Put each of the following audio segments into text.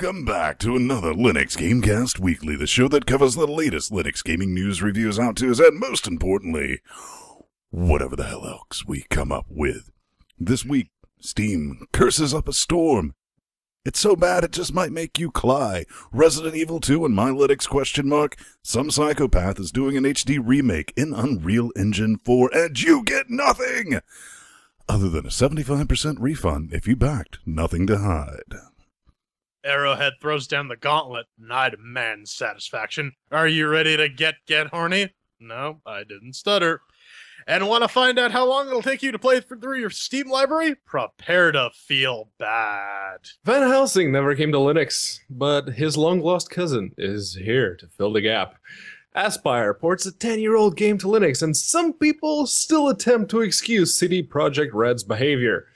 welcome back to another Linux Gamecast Weekly, the show that covers the latest Linux gaming news, reviews, how-tos, and most importantly, whatever the hell else we come up with. This week, Steam curses up a storm. It's so bad it just might make you cry. Resident Evil 2 and My Linux ? Some psychopath is doing an HD remake in Unreal Engine 4, and you get nothing! Other than a 75% refund if you backed Nothing to Hide. Arrowhead throws down the gauntlet, and I demand satisfaction. Are you ready to get horny? No, I didn't stutter. And want to find out how long it'll take you to play through your Steam library? Prepare to feel bad. Van Helsing never came to Linux, but his long-lost cousin is here to fill the gap. Aspyr ports a 10-year-old game to Linux, and some people still attempt to excuse CD Projekt Red's behavior.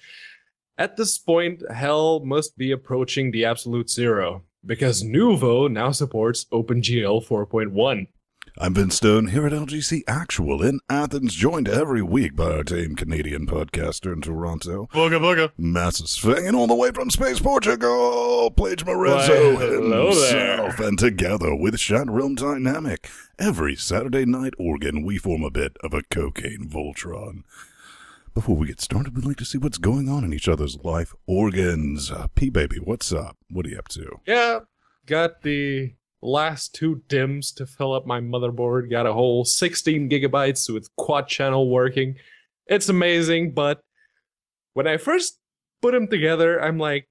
At this point, hell must be approaching the absolute zero, because Nuvo now supports OpenGL 4.1. I'm Vince Stone here at LGC Actual in Athens, joined every week by our tame Canadian podcaster in Toronto. Booga booga. Masses swinging all the way from space, Portugal, Plage Morezo himself. And together with Shadowrealm Dynamic, every Saturday night organ, we form a bit of a cocaine Voltron. Before we get started, we'd like to see what's going on in each other's life organs. P-Baby, what's up? What are you up to? Yeah, got the last 2 DIMMs to fill up my motherboard. Got a whole 16 gigabytes with quad channel working. It's amazing, but when I first put them together, I'm like,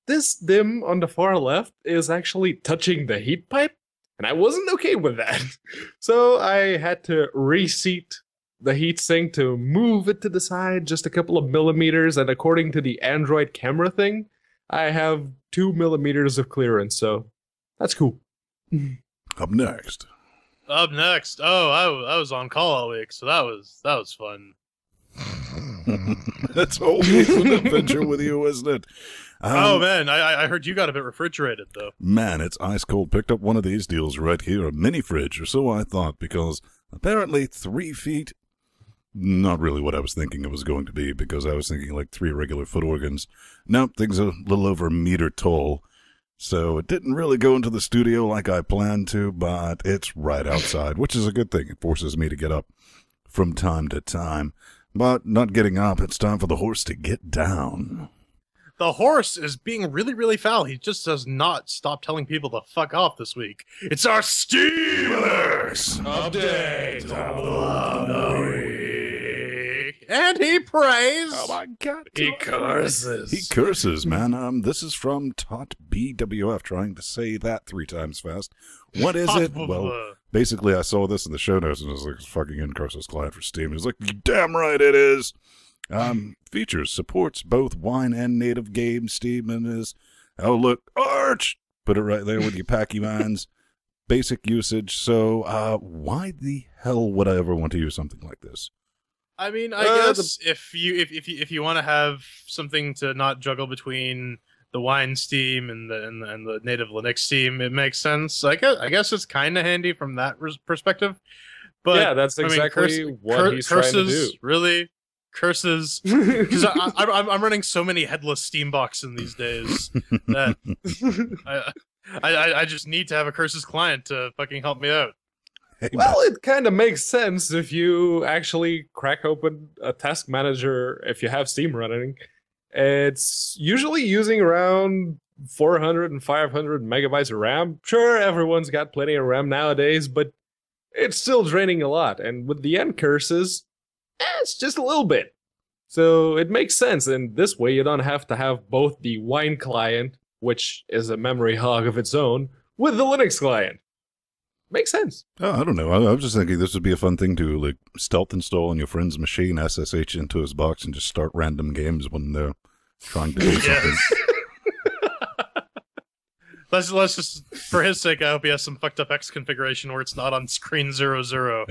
this DIMM on the far left is actually touching the heat pipe, and I wasn't okay with that. So I had to reseat the heatsink to move it to the side just a couple of millimeters, and according to the Android camera thing, I have 2 millimeters of clearance, so that's cool. Up next. Oh, I was on call all week, so that was fun. That's always an adventure with you, isn't it? Oh man, I heard you got a bit refrigerated though. Man, it's ice cold. Picked up one of these deals right here, a mini fridge, or so I thought, because apparently 3 feet, not really what I was thinking it was going to be, because I was thinking like 3 regular foot organs. Nope, things are a little over a meter tall. So it didn't really go into the studio like I planned to, but it's right outside, which is a good thing. It forces me to get up from time to time. But not getting up, it's time for the horse to get down. The horse is being really, really foul. He just does not stop telling people to fuck off this week. It's our Steelers update of the week. And he prays. Oh my God. He curses. He curses, man. This is from Tot BWF, trying to say that 3 times fast. What is it? Well, basically I saw this in the show notes and it was like, fucking in-curses client for Steam. He's like, damn right it is. Features, supports both wine and native games. Steam and is, oh look, Arch! Put it right there with your packy mines. Basic usage. So, why the hell would I ever want to use something like this? I mean, I guess if you want to have something to not juggle between the wine Steam and the native Linux Steam, it makes sense. I guess it's kind of handy from that perspective. But yeah, that's exactly what he's trying to do. Really, curses, because I'm running so many headless Steam boxes these days that I just need to have a curses client to fucking help me out. Well, it kind of makes sense if you actually crack open a task manager if you have Steam running. It's usually using around 400 and 500 megabytes of RAM. Sure, everyone's got plenty of RAM nowadays, but it's still draining a lot. And with the end curses, it's just a little bit. So it makes sense. And this way, you don't have to have both the Wine client, which is a memory hog of its own, with the Linux client. Makes sense. Oh, I don't know. I was just thinking this would be a fun thing to like stealth install on your friend's machine, SSH into his box, and just start random games when they're trying to do something. Let's just, for his sake, I hope he has some fucked up X configuration where it's not on screen 00.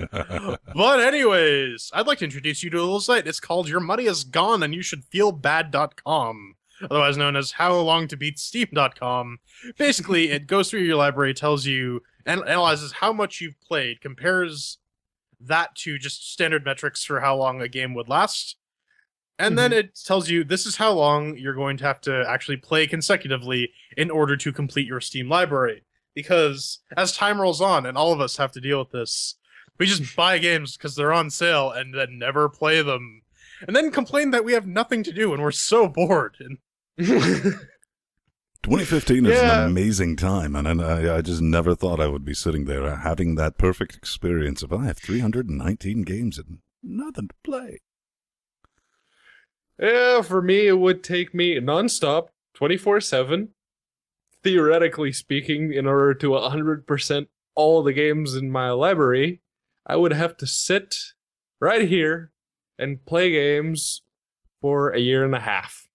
But anyways, I'd like to introduce you to a little site. It's called Your Money Is Gone and You Should Feel Bad.com. Otherwise known as howlongtobeatsteam.com. Basically, it goes through your library, tells you, and analyzes how much you've played, compares that to just standard metrics for how long a game would last, And then it tells you this is how long you're going to have to actually play consecutively in order to complete your Steam library. Because as time rolls on, and all of us have to deal with this, we just buy games because they're on sale and then never play them. And then complain that we have nothing to do and we're so bored. And 2015 is an amazing time, and I just never thought I would be sitting there having that perfect experience of I have 319 games and nothing to play. Yeah, for me, it would take me nonstop, 24/7, theoretically speaking, in order to 100% all the games in my library. I would have to sit right here and play games for a year and a half.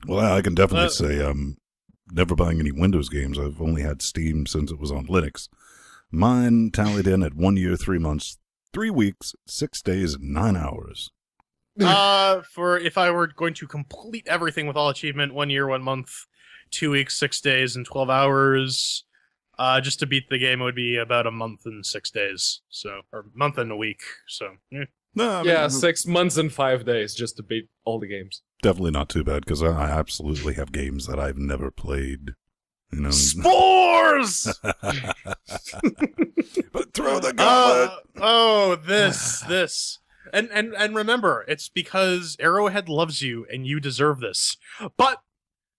Well, I can definitely say never buying any Windows games. I've only had Steam since it was on Linux. Mine tallied in at 1 year, 3 months, 3 weeks, 6 days, and 9 hours. For if I were going to complete everything with all achievement, 1 year, 1 month, 2 weeks, 6 days, and 12 hours, just to beat the game, it would be about a month and 6 days. So, or month and a week. So, No, I mean, 6 months and 5 days just to beat all the games. Definitely not too bad, because I absolutely have games that I've never played. You know, Spores! But throw the gauntlet. This. And remember, it's because Arrowhead loves you and you deserve this. But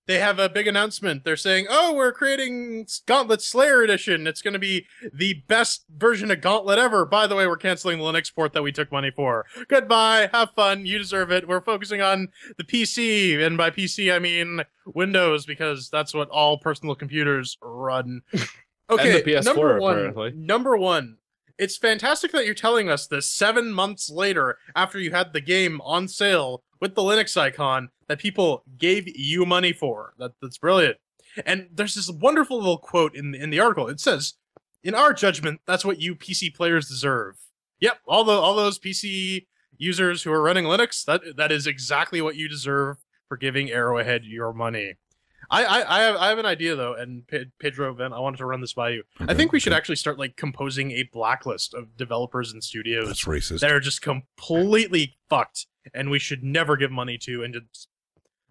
they have a big announcement. They're saying, we're creating Gauntlet Slayer Edition. It's going to be the best version of Gauntlet ever. By the way, we're canceling the Linux port that we took money for. Goodbye. Have fun. You deserve it. We're focusing on the PC. And by PC, I mean Windows, because that's what all personal computers run. Okay, and the PS4, apparently. Number one. It's fantastic that you're telling us this 7 months later after you had the game on sale with the Linux icon that people gave you money for. That's brilliant. And there's this wonderful little quote in the article. It says, "In our judgment, that's what you PC players deserve." Yep, all those PC users who are running Linux, that is exactly what you deserve for giving Arrowhead your money. I have an idea though, and Pedro, Ben, I wanted to run this by you. Okay, I think we should actually start composing a blacklist of developers and studios that's racist that are just completely fucked, and we should never give money to. And just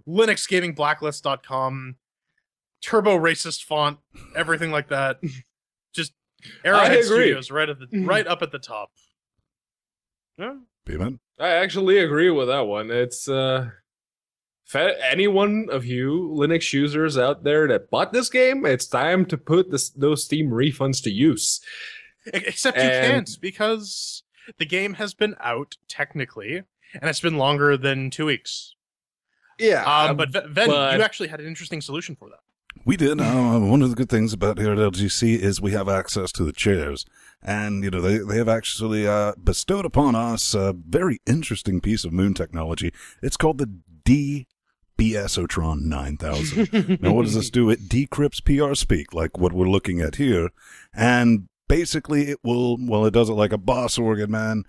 LinuxGamingBlacklist.com, turbo racist font, everything like that. Just Arrowhead Studios right up at the top. Yeah, I actually agree with that one. It's any one of you Linux users out there that bought this game, it's time to put those Steam refunds to use. Except you can't, because the game has been out, technically, and it's been longer than 2 weeks. Yeah. But Ven, you actually had an interesting solution for that. We did. One of the good things about here at LGC is we have access to the chairs. And, they have actually bestowed upon us a very interesting piece of moon technology. It's called the BSOtron 9000. Now, what does this do? It decrypts PR speak, like what we're looking at here. And basically, it does it like a boss organ, man.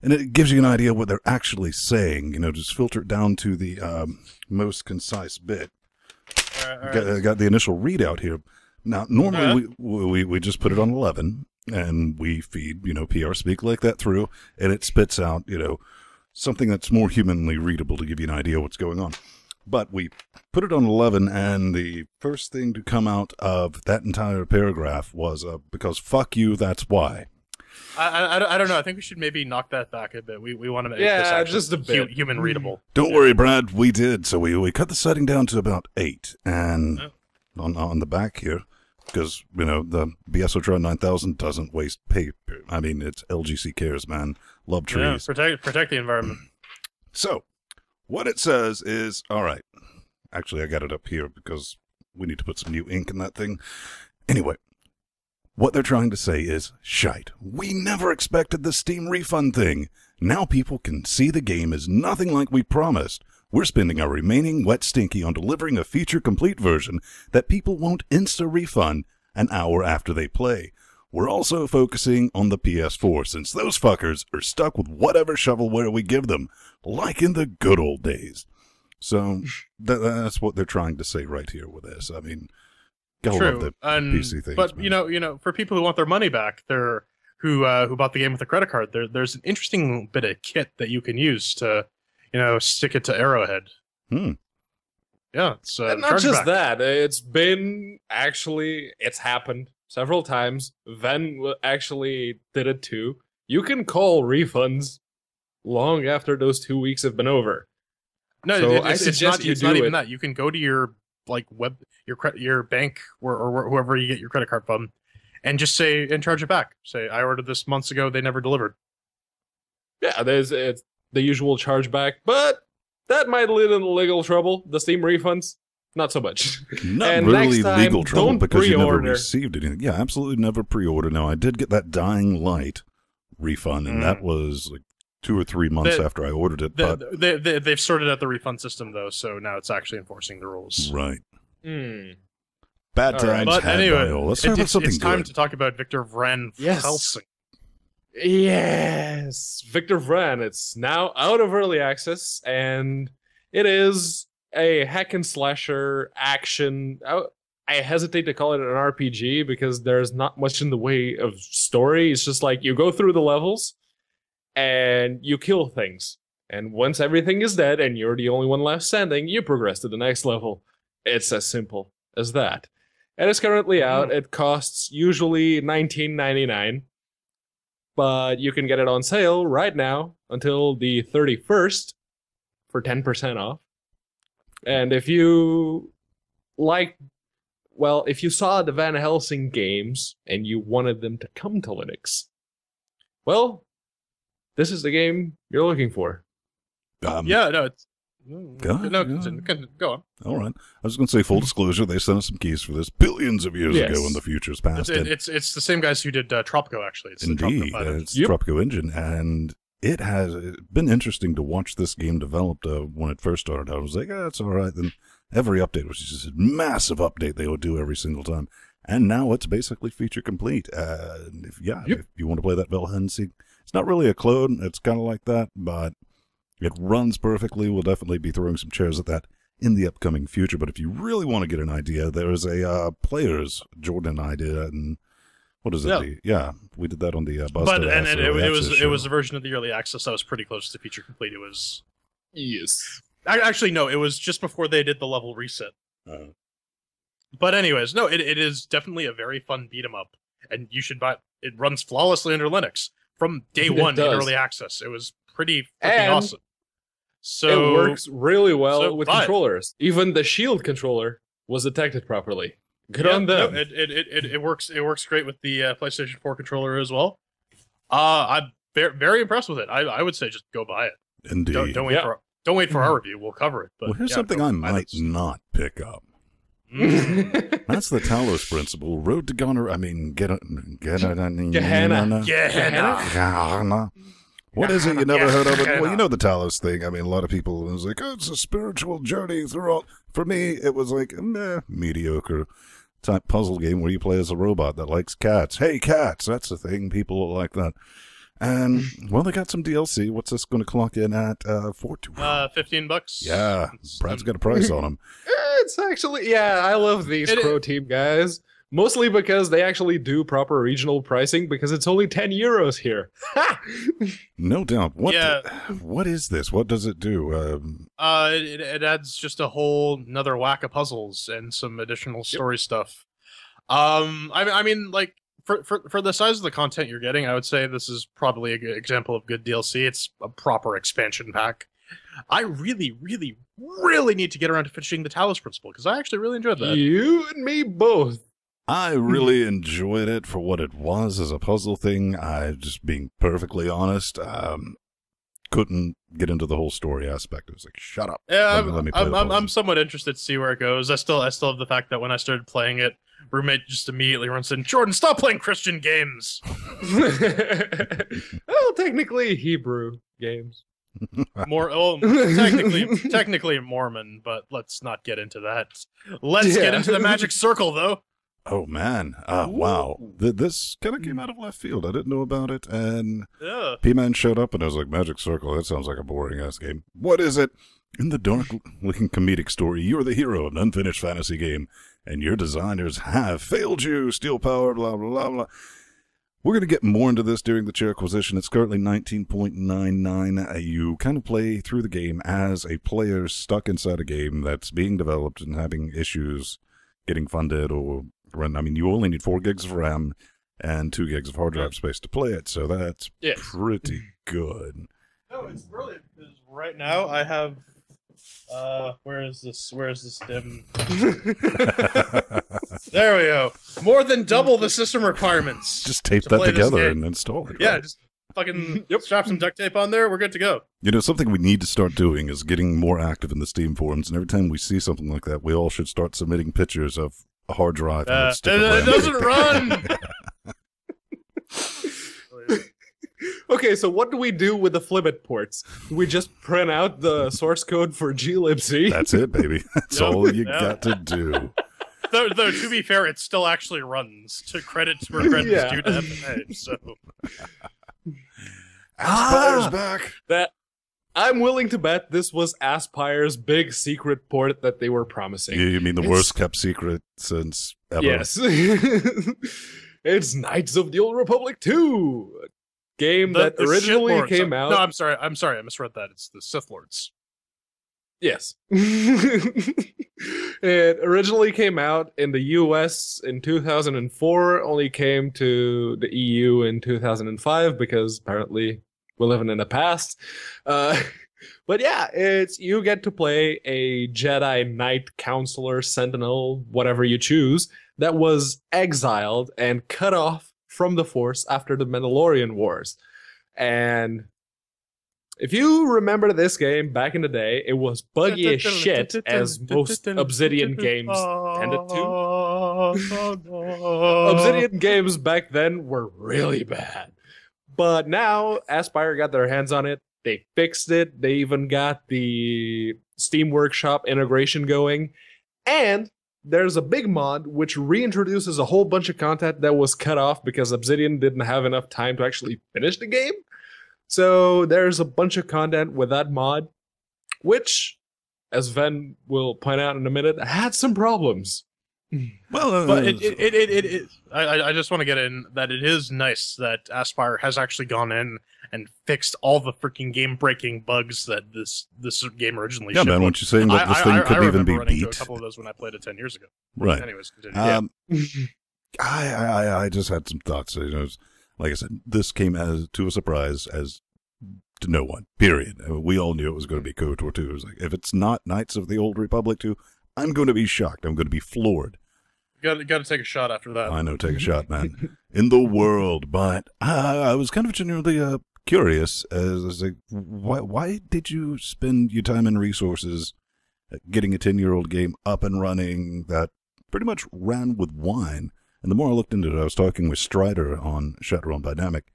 And it gives you an idea of what they're actually saying. Just filter it down to the most concise bit. Got the initial readout here. Now, normally we just put it on 11, and we feed, PR speak like that through, and it spits out, something that's more humanly readable to give you an idea of what's going on. But we put it on 11, and the first thing to come out of that entire paragraph was, because fuck you, that's why. I don't know. I think we should maybe knock that back a bit. We want to make this just a bit human readable. Don't worry, Brad. We did. So we cut the setting down to about 8, and on the back here, because the BSOtron 9000 doesn't waste paper. I mean, it's LGC cares, man. Love trees. Yeah, protect the environment. So what it says is, all right. Actually, I got it up here because we need to put some new ink in that thing. Anyway. What they're trying to say is, shite, we never expected the Steam refund thing. Now people can see the game is nothing like we promised. We're spending our remaining wet stinky on delivering a feature-complete version that people won't insta-refund an hour after they play. We're also focusing on the PS4, since those fuckers are stuck with whatever shovelware we give them, like in the good old days. So that's what they're trying to say right here with this. I mean... True, PC things, but man. For people who want their money back, who bought the game with a credit card, there's an interesting bit of kit that you can use to stick it to Arrowhead. Yeah, it's And not just that. It's happened several times. Ven actually did it too. You can call refunds long after those 2 weeks have been over. No, so it's not even that. You can go to your your bank or whoever you get your credit card from, and just say and charge it back. Say I ordered this months ago, they never delivered. Yeah, it's the usual chargeback, but that might lead into legal trouble. The Steam refunds, not so much. Not and really next time, legal trouble don't because you never pre-order. received anything. Yeah, absolutely never pre-order. Now, I did get that Dying Light refund, and that was like 2 or 3 months after I ordered it. But they've sorted out the refund system, though, so now it's actually enforcing the rules. Right. Hmm. Bad times But had anyway, by all. Let's talk about something it's time good. to talk about Victor Vran Helsing. Yes, Victor Vran. It's now out of early access, and it is a hack and slasher action. I hesitate to call it an RPG because there's not much in the way of story. It's just like you go through the levels and you kill things. And once everything is dead and you're the only one left standing, you progress to the next level. It's as simple as that. And it's currently out. It costs usually $19.99. But you can get it on sale right now until the 31st for 10% off. And if you if you saw the Van Helsing games and you wanted them to come to Linux, well, this is the game you're looking for. Go on. All right. I was going to say, full disclosure, they sent us some keys for this billions of years ago in the future's past. It's the same guys who did Tropico, actually. It's Indeed. It's Tropico Engine. And it has been interesting to watch this game develop when it first started. I was like, it's all right. Then every update was just a massive update they would do every single time. And now it's basically feature complete. If you want to play that Valhensi, it's not really a clone. It's kind of like that, but it runs perfectly. We'll definitely be throwing some chairs at that in the upcoming future. But if you really want to get an idea, there is a players Jordan idea, and what is it? We did that on the Busted Ass Early Access show. It was a version of the early access that was pretty close to feature complete. It was Actually, no, it was just before they did the level reset. But anyways, no, it is definitely a very fun beat 'em up, and you should buy it. It runs flawlessly under Linux from day one in early access. It was pretty freaking awesome. So it works really well with controllers. Even the Shield controller was detected properly. Good on them. No, it works. It works great with the PlayStation 4 controller as well. I'm very impressed with it. I would say just go buy it. Indeed. Don't wait for our review. We'll cover it. But here's something I might not pick up. That's the Talos principle. Road to Gehenna. Gehenna. What is it? You never heard of it? Well, you know the Talos thing. I mean, a lot of people was like, it's a spiritual journey throughout. For me, it was like mediocre type puzzle game where you play as a robot that likes cats. Hey, cats! That's the thing. People like that. And well, they got some DLC. What's this going to clock in at? $15. Yeah, Brad's got a price on them. It's actually I love these Crow Team guys. Mostly because they actually do proper regional pricing because it's only €10 here. No doubt. What is this? What does it do? It adds just a whole another whack of puzzles and some additional story stuff. I mean, like for the size of the content you're getting, I would say this is probably a good example of good DLC. It's a proper expansion pack. I really, really, really need to get around to finishing the Talos Principle because I actually really enjoyed that. You and me both. I really enjoyed it for what it was as a puzzle thing. I just being perfectly honest, couldn't get into the whole story aspect. It was like, shut up. Yeah, I'm somewhat interested to see where it goes. I still have the fact that when I started playing it, roommate just immediately runs in, Jordan, stop playing Christian games. Well, technically Hebrew games. Technically Mormon, but let's not get into that. Let's get into the magic circle, though. Oh, man. Wow. This kind of came out of left field. I didn't know about it. And P-Man showed up, and I was like, Magic Circle, that sounds like a boring-ass game. What is it? In the dark-looking comedic story, you're the hero of an unfinished fantasy game, and your designers have failed you. Steel power, blah, blah, blah, blah. We're going to get more into this during the CHAIRQUISITION. It's currently 19.99. You kind of play through the game as a player stuck inside a game that's being developed and having issues getting funded or run. I mean, you only need 4 gigs of RAM and 2 gigs of hard drive space to play it, so that's pretty good. No, it's brilliant, because right now I have... where is this dim? There we go. More than double the system requirements. Just tape that together and install it. Yeah, just fucking strap some duct tape on there. We're good to go. You know, something we need to start doing is getting more active in the Steam forums, and every time we see something like that, we all should start submitting pictures of a hard drive. It doesn't run! Okay, so what do we do with the Flibbit ports? Do we just print out the source code for glibc? That's it, baby. That's all you got to do. Though, to be fair, it still actually runs. To credit where credit is due to FFA, so... Aspyr's back! That I'm willing to bet this was Aspyr's big secret port that they were promising. You mean the worst kept secret since ever? Yes. It's Knights of the Old Republic 2! Game that originally came out... No, I'm sorry, I misread that. It's the Sith Lords. Yes. It originally came out in the US in 2004, only came to the EU in 2005, because apparently we're living in the past. But yeah, you get to play a Jedi Knight, Counselor, Sentinel, whatever you choose, that was exiled and cut off from the Force after the Mandalorian Wars. And if you remember this game back in the day, it was buggy as shit, as most Obsidian games tended to. Obsidian games back then were really bad. But now, Aspyr got their hands on it. They fixed it. They even got the Steam Workshop integration going. And there's a big mod which reintroduces a whole bunch of content that was cut off because Obsidian didn't have enough time to actually finish the game. So there's a bunch of content with that mod, which, as Ven will point out in a minute, had some problems. Well, but it I just want to get in that it is nice that Aspyr has actually gone in and fixed all the freaking game-breaking bugs that this game originally shipped. Yeah, man, weren't you saying that this thing couldn't even be beat? A couple of those when I played it 10 years ago. Right. Anyways, continue. I just had some thoughts. You know, like I said, this came as to a surprise as to no one. Period. I mean, we all knew it was going to be KOTOR 2. It was like, if it's not Knights of the Old Republic 2, I'm going to be shocked. I'm going to be floored. Got to take a shot after that. I know, take a shot, man. In the world, but I was kind of genuinely curious as like, why did you spend your time and resources getting a 10-year-old game up and running that pretty much ran with wine? And the more I looked into it, I was talking with Strider on Shatteron Dynamic.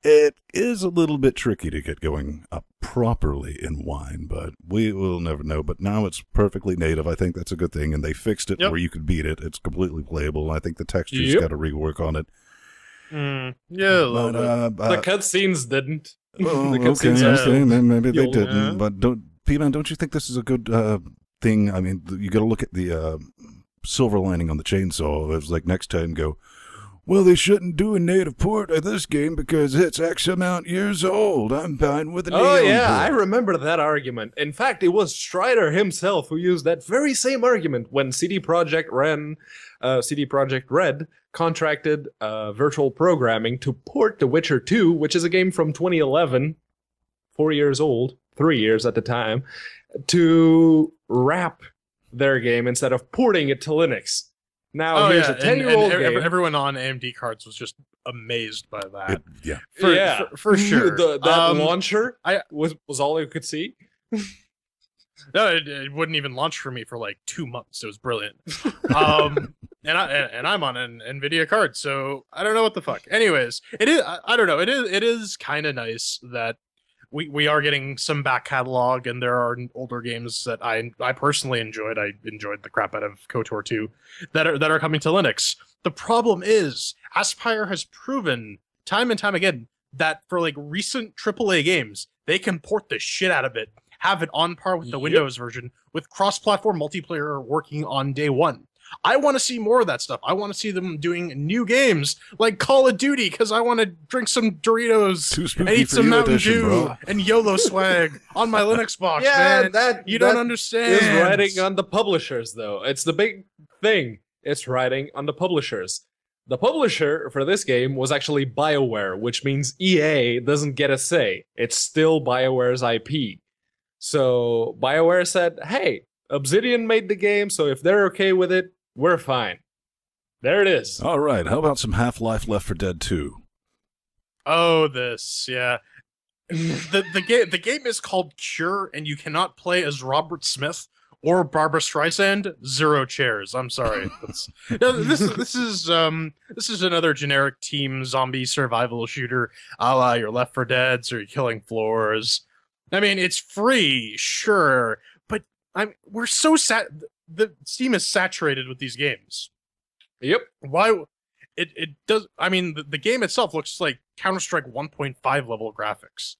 It is a little bit tricky to get going up properly in wine, but we will never know. But now it's perfectly native. I think that's a good thing, and they fixed it where you could beat it. It's completely playable. I think the texture's got to rework on it. Yeah, a little bit. The cutscenes didn't. Oh, okay, maybe they didn't. But P-Man, don't you think this is a good thing? I mean, you got to look at the silver lining on the chainsaw. It was like next time go, well, they shouldn't do a native port of this game because it's X amount years old. I'm fine with a native port. I remember that argument. In fact, it was Strider himself who used that very same argument when CD Projekt Red contracted Virtual Programming to port The Witcher 2, which is a game from 2011, 4 years old, 3 years at the time, to wrap their game instead of porting it to Linux. Now, here's a 10-year-old game. Everyone on AMD cards was just amazed by that. For sure. That launcher was all you could see. No, it wouldn't even launch for me for like 2 months. It was brilliant. And I'm on an NVIDIA card, so I don't know what the fuck. Anyways, it is. I don't know. It is kind of nice that we are getting some back catalog, and there are older games that I personally enjoyed. I enjoyed the crap out of KOTOR 2 that are coming to Linux. The problem is Aspyr has proven time and time again that for like recent AAA games, they can port the shit out of it, have it on par with the Windows version, with cross-platform multiplayer working on day one. I want to see more of that stuff. I want to see them doing new games like Call of Duty because I want to drink some Doritos and eat some Mountain Dew and YOLO swag on my Linux box. Yeah, man. You don't understand. Is riding on the publishers, though. It's the big thing. It's riding on the publishers. The publisher for this game was actually BioWare, which means EA doesn't get a say. It's still BioWare's IP. So BioWare said, hey, Obsidian made the game, so if they're okay with it, we're fine. There it is. All right, how about some Half-Life Left 4 Dead 2? Oh, this, yeah. The game is called Cure, and you cannot play as Robert Smith or Barbara Streisand. 0 chairs. I'm sorry. This is another generic team zombie survival shooter, a la your Left 4 Deads or your Killing Floors. I mean, it's free, sure, but we're so the Steam is saturated with these games. Yep. Why? It does. I mean, the game itself looks like Counter-Strike 1.5 level graphics,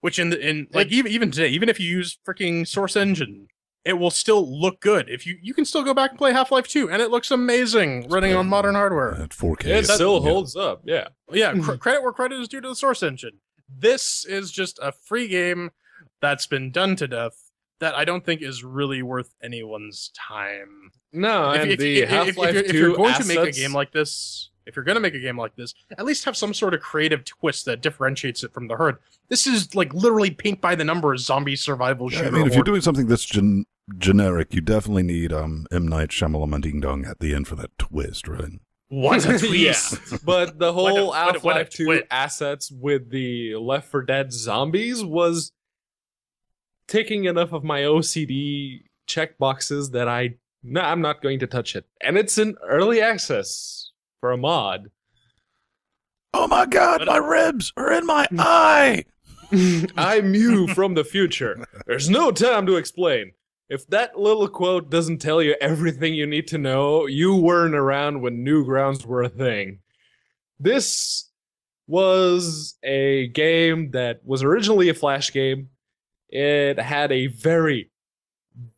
which in even today, even if you use freaking Source Engine, it will still look good. If you can still go back and play Half-Life 2, and it looks amazing running on modern hardware. At 4K. It still holds up, yeah. Yeah, credit where credit is due to the Source Engine. This is just a free game that's been done to death that I don't think is really worth anyone's time. No, if you're going to make a game like this, at least have some sort of creative twist that differentiates it from the herd. This is like literally paint by the numbers zombie survival shooter. I mean, if you're doing something that's generic, you definitely need M. Night Shyamalan Ding Dong at the end for that twist, right? What a twist! Yeah. But the whole Half-Life 2 assets with the Left 4 Dead zombies was taking enough of my OCD checkboxes that I'm not going to touch it. And it's in early access for a mod. Oh my god, my ribs are in my eye! I'm you from the future. There's no time to explain. If that little quote doesn't tell you everything you need to know, you weren't around when Newgrounds were a thing. This was a game that was originally a Flash game. It had a very,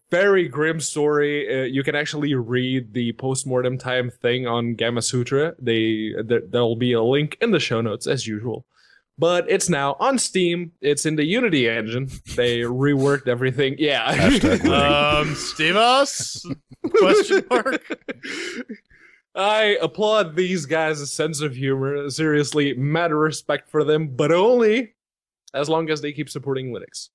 very grim story. You can actually read the postmortem time thing on Gamma Sutra. There'll be a link in the show notes as usual. But it's now on Steam. It's in the Unity engine. They reworked everything. Yeah. Stevos? Question mark? I applaud these guys' sense of humor. Seriously, mad respect for them, but only as long as they keep supporting Linux.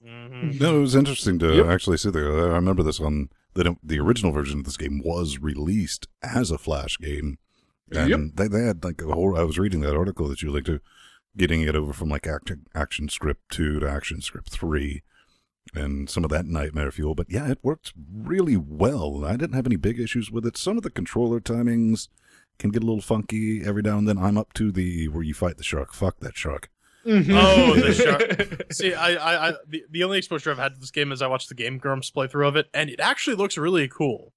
Mm-hmm. No, it was interesting to actually see that. I remember this on the original version of this game was released as a Flash game. And they had like a whole. I was reading that article that you linked to, getting it over from like ActionScript 2 to ActionScript 3, and some of that nightmare fuel. But yeah, it worked really well. I didn't have any big issues with it. Some of the controller timings can get a little funky every now and then. I'm up to the where you fight the shark. Fuck that shark. Mm-hmm. Oh, the shark. See, the only exposure I've had to this game is I watched the Game Grumps playthrough of it, and it actually looks really cool.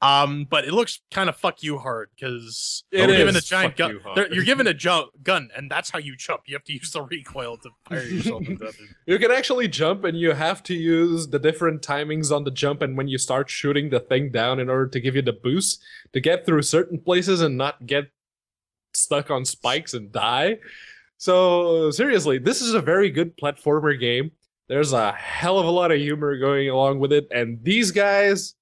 But it looks kind of fuck you hard because you're given a giant gun. You're given a gun, and that's how you jump. You have to use the recoil to fire yourself into it. You can actually jump, and you have to use the different timings on the jump. And when you start shooting the thing down, in order to give you the boost to get through certain places and not get stuck on spikes and die. So seriously, this is a very good platformer game. There's a hell of a lot of humor going along with it, and these guys.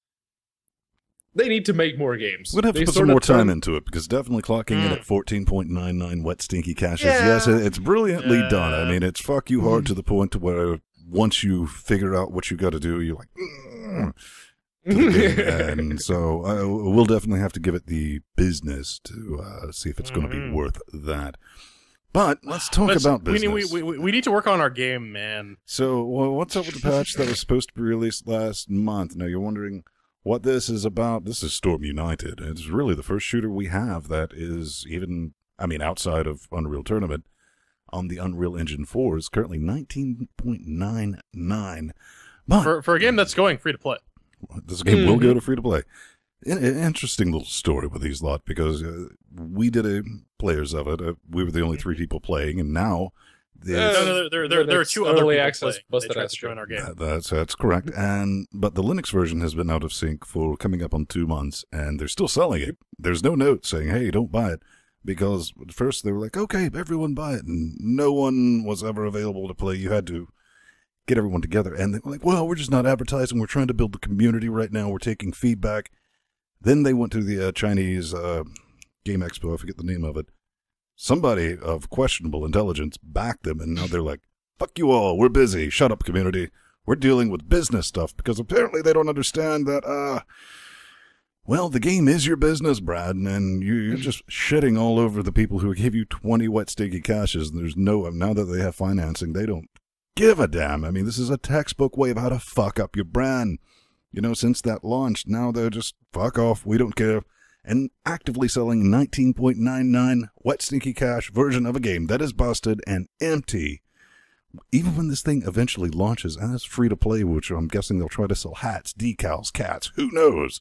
They need to make more games. We'd have to put some more time into it, because definitely clocking in at 14.99 wet stinky caches. Yeah. Yes, it's brilliantly done. I mean, it's fuck you hard to the point to where once you figure out what you got to do, you're like, and so we'll definitely have to give it the business to see if it's going to be worth that. But let's talk about business. We need to work on our game, man. So what's up with the patch that was supposed to be released last month? Now, you're wondering what this is about. This is Storm United. It's really the first shooter we have that is even, I mean, outside of Unreal Tournament, on the Unreal Engine 4 is currently 19.99. But for a game that's going free to play. This game will go to free to play. Interesting little story with these lot, because we did players of it. We were the only 3 people playing, and now No, there are two other early people access playing. busted They tried ass to join our game. That's correct. But the Linux version has been out of sync for coming up on 2 months, and they're still selling it. There's no note saying, "Hey, don't buy it," because at first they were like, "Okay, everyone buy it," and no one was ever available to play. You had to get everyone together, and they were like, "Well, we're just not advertising. We're trying to build the community right now. We're taking feedback." Then they went to the Chinese Game Expo. I forget the name of it. Somebody of questionable intelligence backed them, and now they're like, "Fuck you all, we're busy. Shut up, community. We're dealing with business stuff," because apparently they don't understand that, well, the game is your business, Brad, and you're just shitting all over the people who gave you 20 wet, sticky caches, and there's now that they have financing, they don't give a damn. I mean, this is a textbook way of how to fuck up your brand. Since that launched, now they're just, fuck off, we don't care. And actively selling 19.99 wet stinky cash version of a game that is busted and empty. Even when this thing eventually launches as free to play, which I'm guessing they'll try to sell hats, decals, cats, who knows?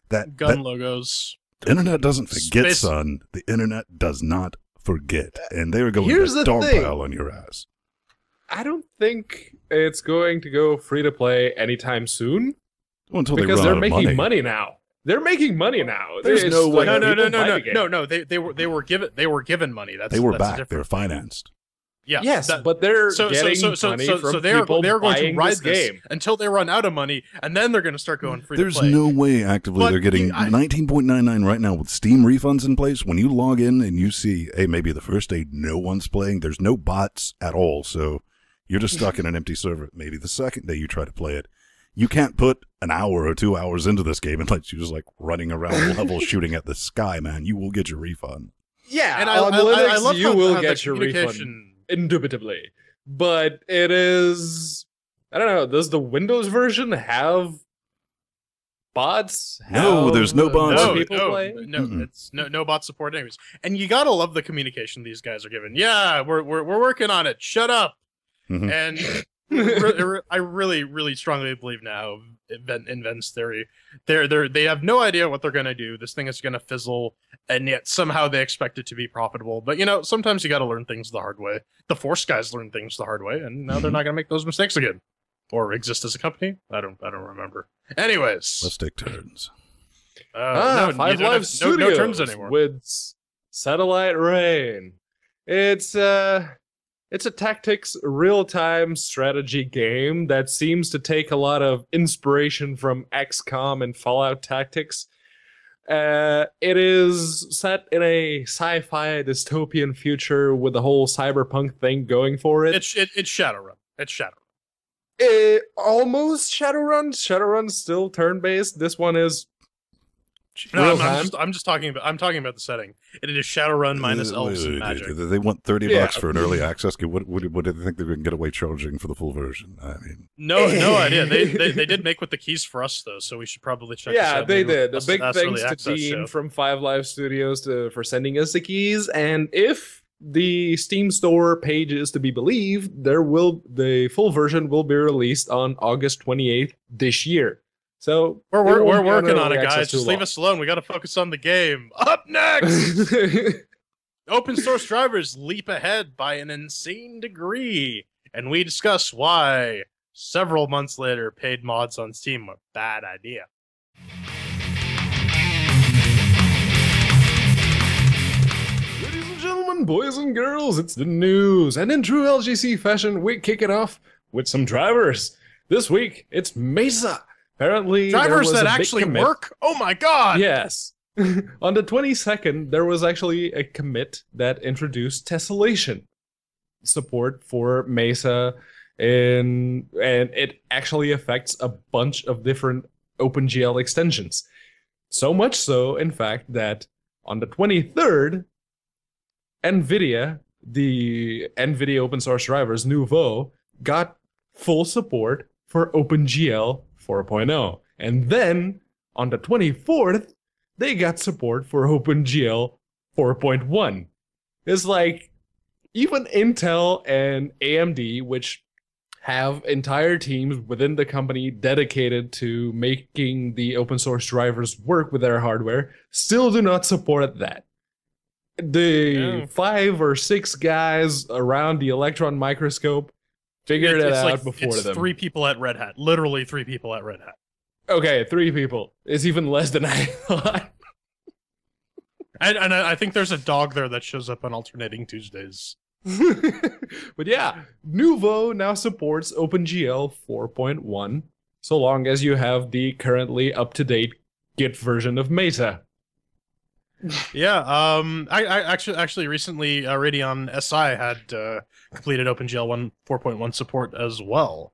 That Logos. The internet doesn't forget, son. The internet does not forget. And they are going to dogpile on your ass. I don't think it's going to go free to play anytime soon. Well, until because they they're run out of making money now. They're making money now. There's no way. No. They were given money. They were back. They're financed. Yeah. Yes, but they're getting money from people they're going buying to ride this game until they run out of money, and then they're going to start going free to play. There's no way actively they're getting 19.99 right now with Steam refunds in place. When you log in and you see, hey, maybe the first day no one's playing, there's no bots at all, so you're just stuck in an empty server. Maybe the second day you try to play it, you can't put an hour or 2 hours into this game and let you just like running around levels shooting at the sky, man. You will get your refund. Yeah, and on Linux, I love you how will get your refund. Indubitably. But it is, I don't know, does the Windows version have bots? No, there's no bots. It's no bot support anyways. And you gotta love the communication these guys are giving. Yeah, we're working on it. Shut up. Mm-hmm. And I really strongly believe now Invent's theory. They have no idea what they're gonna do. This thing is gonna fizzle, and yet somehow they expect it to be profitable. But sometimes you got to learn things the hard way. The Force guys learned things the hard way, and now they're not gonna make those mistakes again, or exist as a company. I don't remember. Anyways, let's take turns. Five Live Studios no turns anymore with Satellite Rain. It's a tactics real-time strategy game that seems to take a lot of inspiration from XCOM and Fallout Tactics. It is set in a sci-fi dystopian future with the whole cyberpunk thing going for it. It's Shadowrun. It's Shadowrun. Almost Shadowrun. Shadowrun's still turn-based. This one is no, I'm just talking about the setting. It is Shadowrun minus elves and magic. They want $30 for an early access. What do they think they're going to get away charging for the full version? I mean, no idea. They did make with the keys for us though, so we should probably check. Yeah, this out. They did. A big thanks to Dean from Five Live Studios for sending us the keys. And if the Steam store page is to be believed, the full version will be released on August 28th this year. So we're working on it, guys. Just leave us alone. We got to focus on the game. Up next, open source drivers leap ahead by an insane degree, and we discuss why several months later paid mods on Steam were a bad idea. Ladies and gentlemen, boys and girls, it's the news, and in true LGC fashion, we kick it off with some drivers. This week, it's Mesa. Apparently, drivers that actually work? Oh my god! Yes. On the 22nd, there was actually a commit that introduced tessellation support for Mesa, and it actually affects a bunch of different OpenGL extensions. So much so, in fact, that on the 23rd, NVIDIA, the NVIDIA open source drivers, Nouveau, got full support for OpenGL 4.0. And then, on the 24th, they got support for OpenGL 4.1. It's like, even Intel and AMD, which have entire teams within the company dedicated to making the open source drivers work with their hardware, still do not support that. The 5 or 6 guys around the electron microscope figured it out before them. 3 people at Red Hat. Literally 3 people at Red Hat. Okay, 3 people. It's even less than I thought. And I think there's a dog there that shows up on alternating Tuesdays. But yeah, Nuvo now supports OpenGL 4.1, so long as you have the currently up-to-date Git version of Mesa. Yeah, I actually recently Radeon SI had completed OpenGL 4.1 support as well.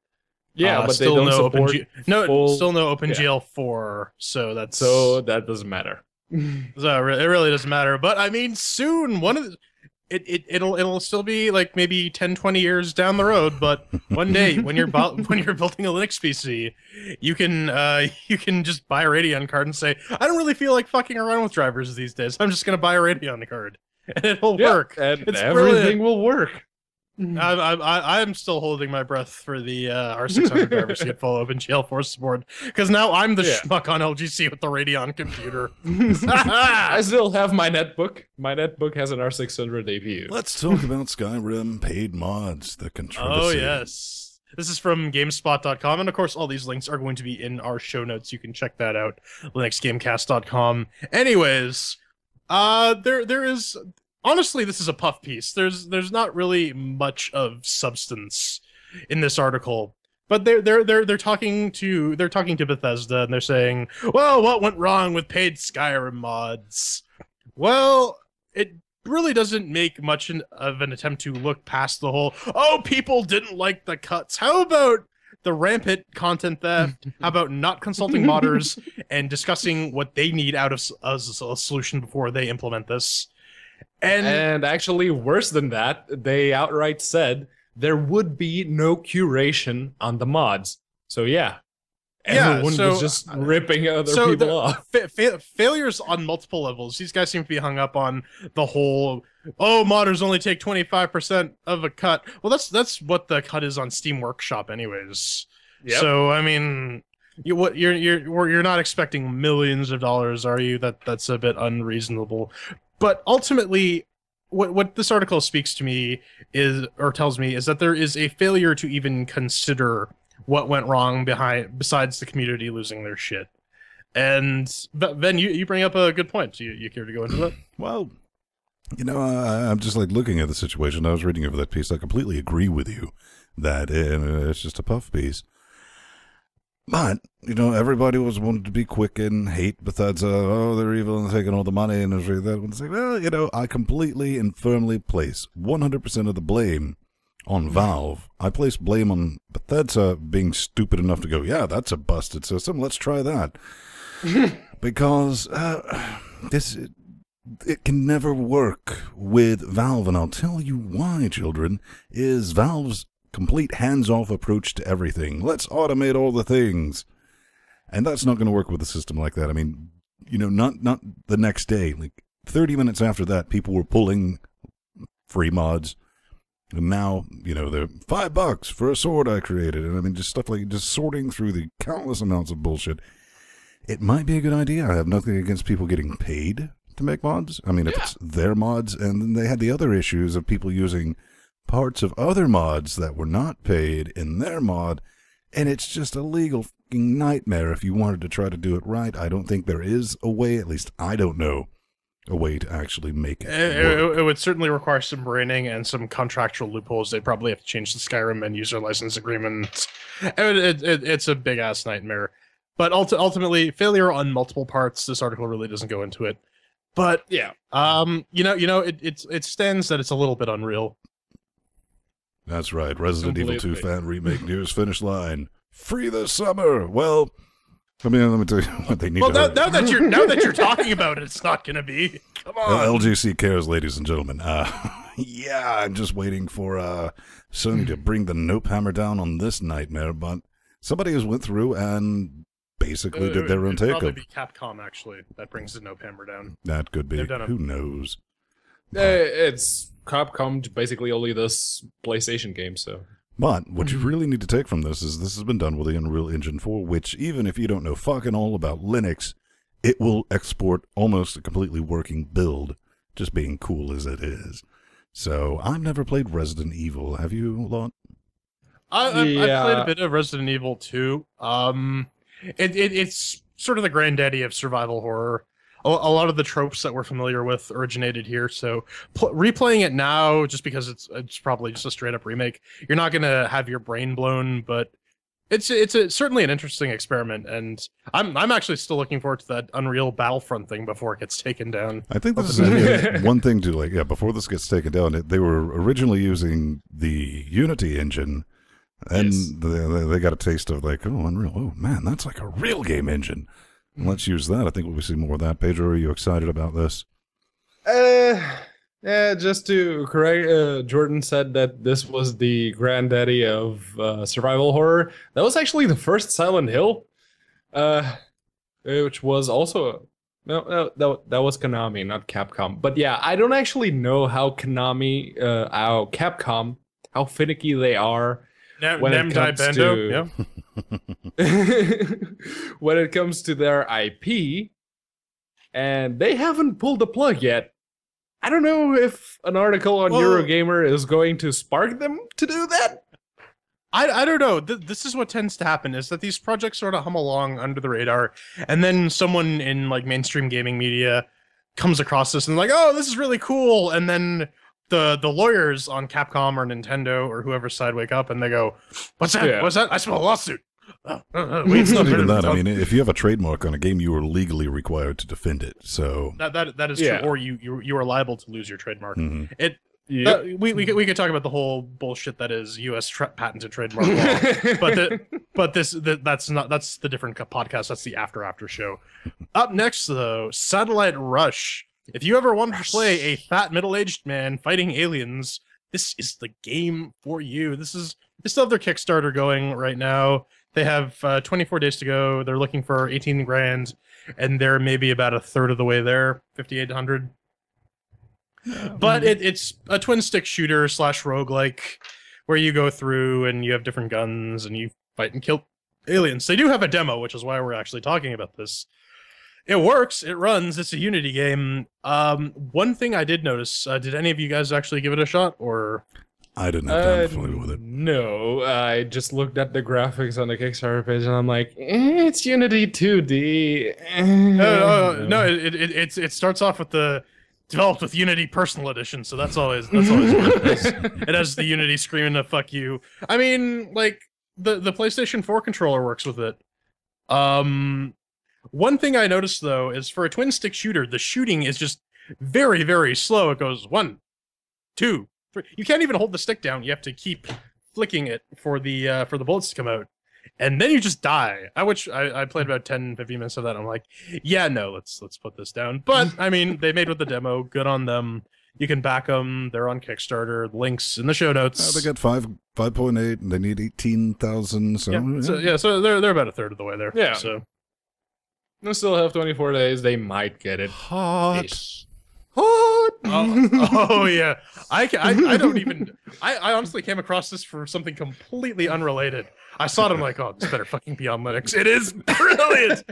Yeah, but they don't support still no OpenGL 4, so that doesn't matter. So it really doesn't matter. But I mean, soon it'll still be like maybe 10-20 years down the road, but one day when you're building a Linux PC, you can just buy a Radeon card and say, I don't really feel like fucking around with drivers these days. I'm just gonna buy a Radeon card, and it'll work. And everything will work. I'm still holding my breath for the R600 drivers to get full OpenGL 4 support, because now I'm the schmuck on LGC with the Radeon computer. I still have my netbook. My netbook has an R600 APU. Let's talk about Skyrim paid mods, the controversy. Oh, yes. This is from GameSpot.com, and of course all these links are going to be in our show notes. You can check that out, LinuxGameCast.com. Anyways, there is... Honestly, this is a puff piece. There's not really much of substance in this article, but they're talking to Bethesda, and they're saying, well, what went wrong with paid Skyrim mods? Well, it really doesn't make much of an attempt to look past the whole, oh, people didn't like the cuts. How about the rampant content theft? How about not consulting modders and discussing what they need out of a solution before they implement this? And actually, worse than that, they outright said there would be no curation on the mods. So yeah, everyone was just ripping other people off. Failures on multiple levels. These guys seem to be hung up on the whole, oh, modders only take 25% of a cut. Well, that's what the cut is on Steam Workshop anyways. Yep. So, I mean... You're not expecting millions of dollars, are you? That's a bit unreasonable. But ultimately, what this article speaks to me tells me is that there is a failure to even consider what went wrong besides the community losing their shit. And Ben, you bring up a good point. You care to go into that? Well, I'm just like looking at the situation. I was reading over that piece. I completely agree with you that it's just a puff piece. But, everybody was wanting to be quick and hate Bethesda. Oh, they're evil and taking all the money and everything. That one say, well, I completely and firmly place 100% of the blame on Valve. I place blame on Bethesda being stupid enough to go, yeah, that's a busted system. Let's try that. Because it can never work with Valve. And I'll tell you why, children, is Valve's complete hands-off approach to everything. Let's automate all the things. And that's not going to work with a system like that. I mean, not the next day. Like 30 minutes after that, people were pulling free mods. And now, they're $5 for a sword I created. And I mean, just stuff like just sorting through the countless amounts of bullshit. It might be a good idea. I have nothing against people getting paid to make mods. I mean, if it's their mods, and then they had the other issues of people using parts of other mods that were not paid in their mod, and it's just a legal fucking nightmare if you wanted to try to do it right. I don't think there is a way, at least I don't know, a way to actually make it work. It would certainly require some branding and some contractual loopholes. They'd probably have to change the Skyrim and user license agreement. It's a big-ass nightmare. But ultimately, failure on multiple parts, this article really doesn't go into it. But, yeah, it stands that it's a little bit unreal. That's right. Resident Evil 2 fan remake nears finish line. Free this summer. Well, let me tell you what they need to now that you're talking about it, it's not going to be. Come on. LGC cares, ladies and gentlemen. Yeah, I'm just waiting for Sony to bring the nope hammer down on this nightmare, but somebody has went through and basically did their own takeover. Probably be Capcom, actually, that brings the nope hammer down. That could be. Who knows? It's Capcom basically only this PlayStation game, so. But what you really need to take from this is this has been done with the Unreal Engine 4, which even if you don't know fucking all about Linux, it will export almost a completely working build just being cool as it is. So I've never played Resident Evil. Have you, Lot? I've played a bit of Resident Evil 2. It's sort of the granddaddy of survival horror. A lot of the tropes that we're familiar with originated here, so replaying it now, just because it's probably just a straight up remake, you're not gonna have your brain blown, but it's certainly an interesting experiment, and I'm actually still looking forward to that Unreal Battlefront thing before it gets taken down. I think this is one thing to before this gets taken down. They were originally using the Unity engine, and Yes. they got a taste of Unreal. Oh man, that's like a real game engine. Let's use that. I think we'll see more of that. Pedro, are you excited about this? Yeah, just to correct, Jordan said that this was the granddaddy of survival horror. That was actually the first Silent Hill, which was also that was Konami, not Capcom. But yeah, I don't actually know how Capcom, how finicky they are when it comes to when it comes to their IP, and they haven't pulled the plug yet. I don't know if an article on Eurogamer is going to spark them to do that. I don't know. This is what tends to happen, is that these projects sort of hum along under the radar, and then someone in like mainstream gaming media comes across this and like, oh, this is really cool, and then the lawyers on Capcom or Nintendo or whoever's side wake up and they go, what's that? Yeah. What's that? I smell a lawsuit. It's not even that. I mean, if you have a trademark on a game, you are legally required to defend it. So that is Yeah. true, or you are liable to lose your trademark. Mhm. We could talk about the whole bullshit that is U.S. patented trademark law, that's the different podcast. That's the after show. Up next, though, Satellite Rush. If you ever want to play a fat middle-aged man fighting aliens, this is the game for you. They still have their Kickstarter going right now. They have 24 days to go. They're looking for 18 grand, and they're maybe about a third of the way there, 5,800. But it's a twin-stick shooter / roguelike, where you go through and you have different guns and you fight and kill aliens. They do have a demo, which is why we're actually talking about this. It works. It runs. It's a Unity game. One thing I did notice, did any of you guys actually give it a shot, or? I didn't have time to familiar with it. No, I just looked at the graphics on the Kickstarter page and I'm like, it's Unity 2D. No, it starts off with the developed with Unity Personal Edition, so that's always what it is. It has the Unity screaming to fuck you. I mean, like the PlayStation 4 controller works with it. One thing I noticed though is for a twin stick shooter, the shooting is just very, very slow. It goes 1, 2, 3. You can't even hold the stick down. You have to keep flicking it for the bullets to come out. And then you just die. I played about 10, 15 minutes of that. And I'm like, yeah, no, let's put this down. But I mean, they made with the demo. Good on them. You can back them. They're on Kickstarter. Links in the show notes. They got 5.8, and they need 18,000. So so they're about a third of the way there. Yeah. So They still have 24 days. They might get it. hot. Oh yeah. I don't even. I honestly came across this for something completely unrelated. I saw it. I'm like, oh, this better fucking be on Linux. It is brilliant.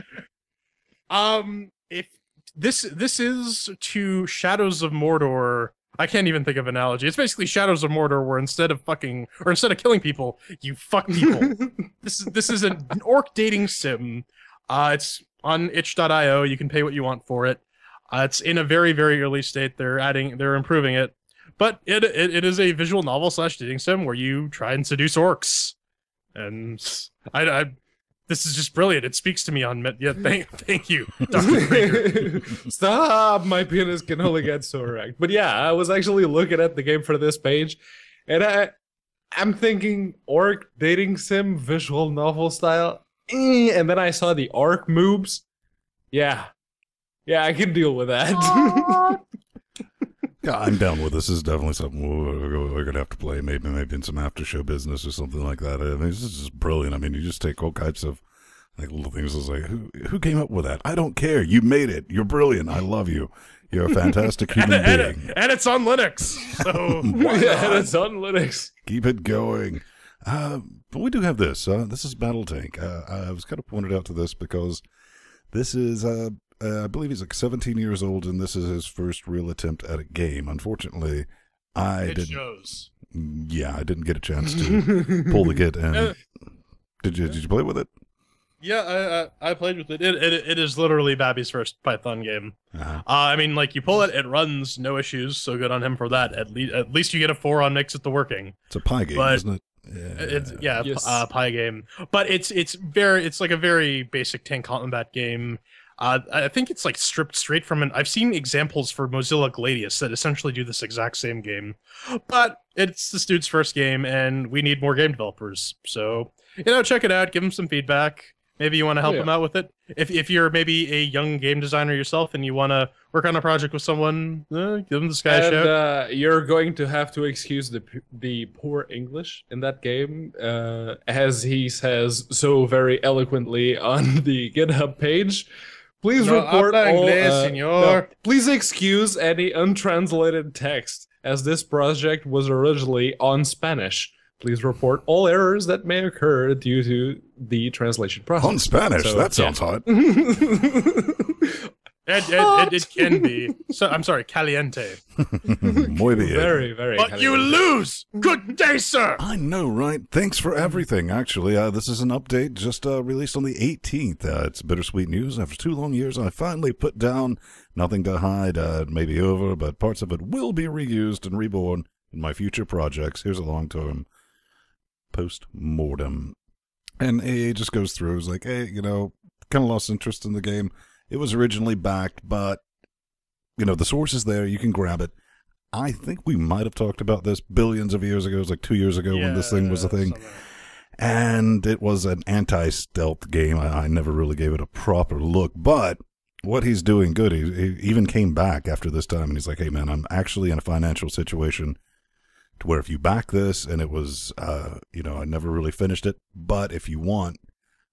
If this is to Shadows of Mordor. I can't even think of an analogy. It's basically Shadows of Mordor, where instead of killing people, you fuck people. This is an orc dating sim. It's on itch.io. You can pay what you want for it. It's in a very, very early state. They're improving it, but it is a visual novel / dating sim where you try and seduce orcs, and this is just brilliant. It speaks to me on thank you, Dr. Baker. Stop! My penis can only get so erect. But yeah, I was actually looking at the game for this page, and I'm thinking orc dating sim visual novel style, and then I saw the orc moves. Yeah, I can deal with that. Yeah, I'm down with this. This is definitely something we're going to have to play, maybe in some after-show business or something like that. I mean, this is just brilliant. I mean, you just take all kinds of like little things. It's like, who came up with that? I don't care. You made it. You're brilliant. I love you. You're a fantastic human being. And it's on Linux. So Yeah, it's on Linux. Keep it going. But we do have this. This is Battle Tank. I was kind of pointed out to this because this is I believe he's like 17 years old, and this is his first real attempt at a game. Unfortunately, I didn't. Shows. Yeah, I didn't get a chance to pull the kit. And did you play with it? Yeah, I played with it. It is literally Babby's first Python game. Uh-huh. I mean, like, you pull it, it runs, no issues, so good on him for that. At least you get a 4 on mix at the working. It's a pie game, isn't it? Yeah. It's pie game. But it's like a very basic tank combat game. I think it's like stripped straight from I've seen examples for Mozilla Gladius that essentially do this exact same game. But it's this dude's first game, and we need more game developers. So, check it out, give him some feedback. Maybe you want to help him out with it. If you're maybe a young game designer yourself and you want to work on a project with someone, give them this guy a shout. You're going to have to excuse the poor English in that game, as he says so very eloquently on the GitHub page. Please report all. Please excuse any untranslated text, as this project was originally on Spanish. Please report all errors that may occur due to the translation process. On Spanish, that sounds hot. It can be. So I'm sorry, caliente. Muy bien. Very, very. But you lose. Good day, sir. I know, right? Thanks for everything. Actually, this is an update just released on the 18th. It's bittersweet news. After 2 long years, I finally put down Nothing to Hide. It may be over, but parts of it will be reused and reborn in my future projects. Here's a long-term post-mortem. And AA just goes through, is like, hey, kind of lost interest in the game. It was originally backed, but, the source is there. You can grab it. I think we might have talked about this billions of years ago. It was like 2 years ago when this thing was a thing. And it was an anti-stealth game. I never really gave it a proper look. But what he's doing good, he even came back after this time, and he's like, hey, man, I'm actually in a financial situation to where if you back this, and it was, I never really finished it, but if you want,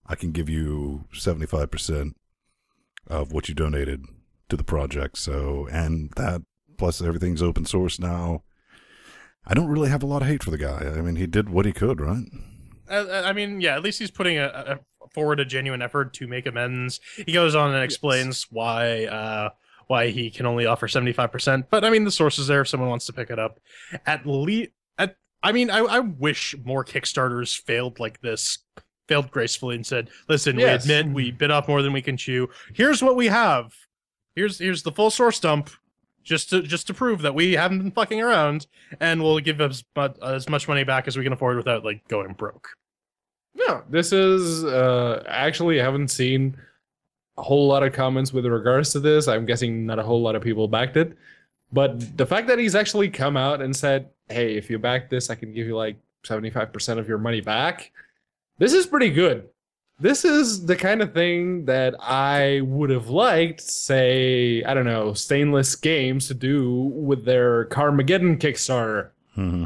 I can give you 75% of what you donated to the project. So, and that, plus everything's open source now. I don't really have a lot of hate for the guy. I mean, he did what he could, right? I mean, yeah, at least he's putting forward a genuine effort to make amends. He goes on and explains why he can only offer 75%. But I mean, the source is there if someone wants to pick it up. I wish more Kickstarters failed like this, failed gracefully, and said, listen, we admit we bit off more than we can chew. Here's what we have. Here's the full source dump, just to prove that we haven't been fucking around, and we'll give as much money back as we can afford without like going broke. No, this is actually, I haven't seen a whole lot of comments with regards to this. I'm guessing not a whole lot of people backed it. But the fact that he's actually come out and said, hey, if you back this, I can give you like 75% of your money back. This is pretty good. This is the kind of thing that I would have liked, say, I don't know, Stainless Games to do with their Carmageddon Kickstarter. Mm-hmm.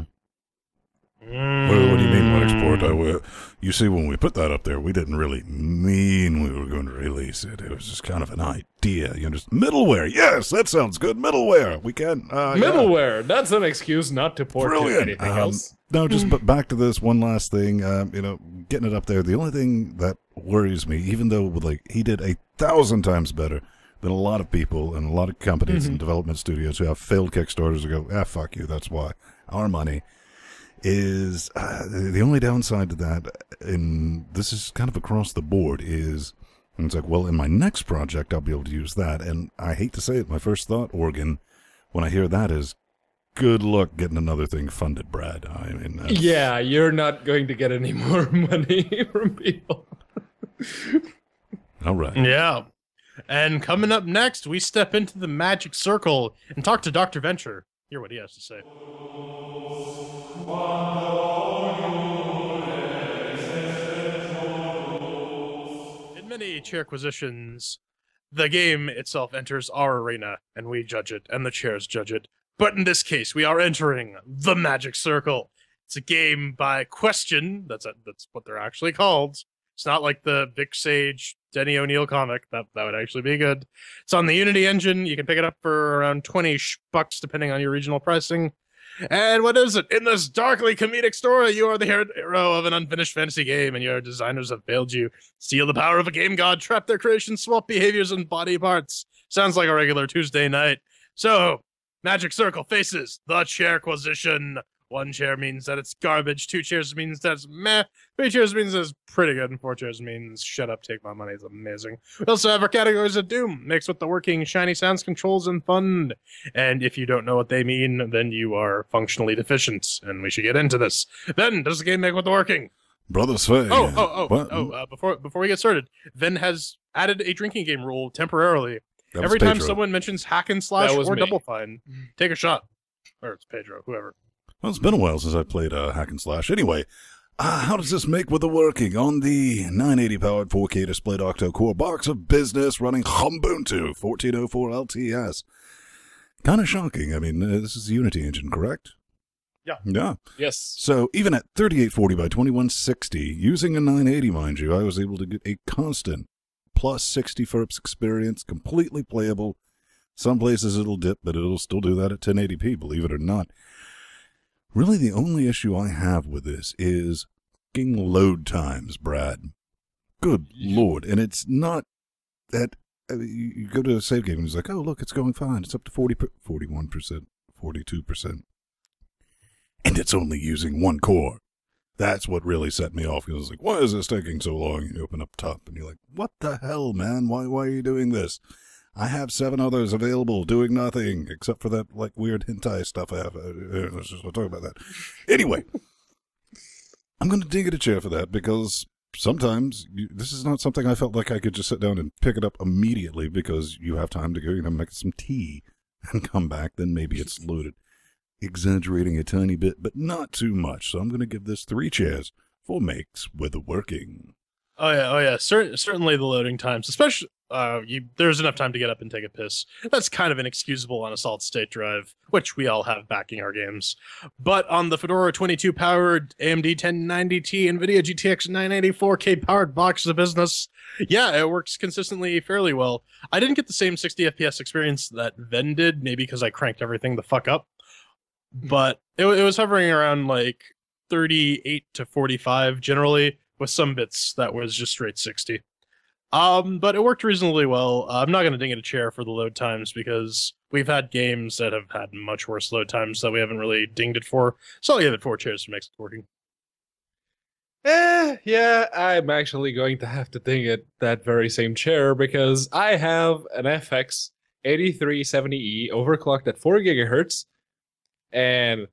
Well, what do you mean, Linux? You see, when we put that up there, we didn't really mean we were going to release it. It was just kind of an idea. Middleware. Yes, that sounds good. Middleware. We can. Middleware. Yeah. That's an excuse not to port to anything else. No, just but back to this one last thing. Getting it up there. The only thing that worries me, even though he did 1,000 times better than a lot of people and a lot of companies and development studios who have failed Kickstarters who go, fuck you. That's why our money. Is the only downside to that, and this is kind of across the board, is it's like, well, in my next project, I'll be able to use that. And I hate to say it, my first thought, Oregon, when I hear that is, good luck getting another thing funded, Brad. I mean, yeah, you're not going to get any more money from people. All right. Yeah. And coming up next, we step into the magic circle and talk to Dr. Venture. Hear what he has to say. In many Chairquisitions, the game itself enters our arena, and we judge it, and the chairs judge it. But in this case, we are entering the Magic Circle. It's a game by Question. That's what they're actually called. It's not like the Vic Sage, Denny O'Neil comic. That would actually be good. It's on the Unity engine. You can pick it up for around $20 depending on your regional pricing. And what is it? In this darkly comedic story, you are the hero of an unfinished fantasy game, and your designers have failed you. Steal the power of a game god, trap their creations, swap behaviors and body parts. Sounds like a regular Tuesday night. So, Magic Circle faces the CHAIRQUISITION. 1 chair means that it's garbage, 2 chairs means that it's meh, 3 chairs means that it's pretty good, and 4 chairs means shut up, take my money, it's amazing. We also have our categories of Doom, mixed with the working shiny sounds, controls, and fun. And if you don't know what they mean, then you are functionally deficient, and we should get into this. Then, does the game make with the working? Brother Sway. Before we get started, Ven has added a drinking game rule temporarily. Every time someone mentions hack and slash or Double Fine, take a shot. Or it's Pedro, whoever. Well, it's been a while since I played hack and slash. Anyway, how does this make with the working? On the 980-powered 4K displayed octa-core box of business running Ubuntu 14.04 LTS. Kind of shocking. I mean, this is the Unity engine, correct? Yeah. Yes. So even at 3840 by 2160, using a 980, mind you, I was able to get a constant plus 60 FERPs experience, completely playable. Some places it'll dip, but it'll still do that at 1080p, believe it or not. Really, the only issue I have with this is fucking load times, Brad. Good Lord. And it's not that you go to a save game and it's like, oh, look, it's going fine. It's up to 41%, 42%. And it's only using 1 core. That's what really set me off. Because I was like, why is this taking so long? And you open up top and you're like, what the hell, man? Why are you doing this? I have 7 others available doing nothing except for that like weird hentai stuff I have. Let's just talk about that. Anyway, I'm going to dig at a chair for that because sometimes this is not something I felt like I could just sit down and pick it up immediately because you have time to go, make some tea and come back. Then maybe it's loaded. Exaggerating a tiny bit, but not too much. So I'm going to give this 3 chairs for makes with a working. Oh yeah. Certainly the loading times, especially there's enough time to get up and take a piss. That's kind of inexcusable on a solid state drive, which we all have backing our games. But on the Fedora 22 powered AMD 1090T NVIDIA GTX 980 4K powered box of business, yeah, it works consistently fairly well. I didn't get the same 60 FPS experience that Ven did, maybe because I cranked everything the fuck up. But it was hovering around like 38 to 45 generally, with some bits that was just straight 60. But it worked reasonably well. I'm not going to ding it a chair for the load times because we've had games that have had much worse load times that we haven't really dinged it for. So I'll give it 4 chairs to make it working. Yeah, I'm actually going to have to ding it that very same chair because I have an FX 8370E overclocked at 4 gigahertz and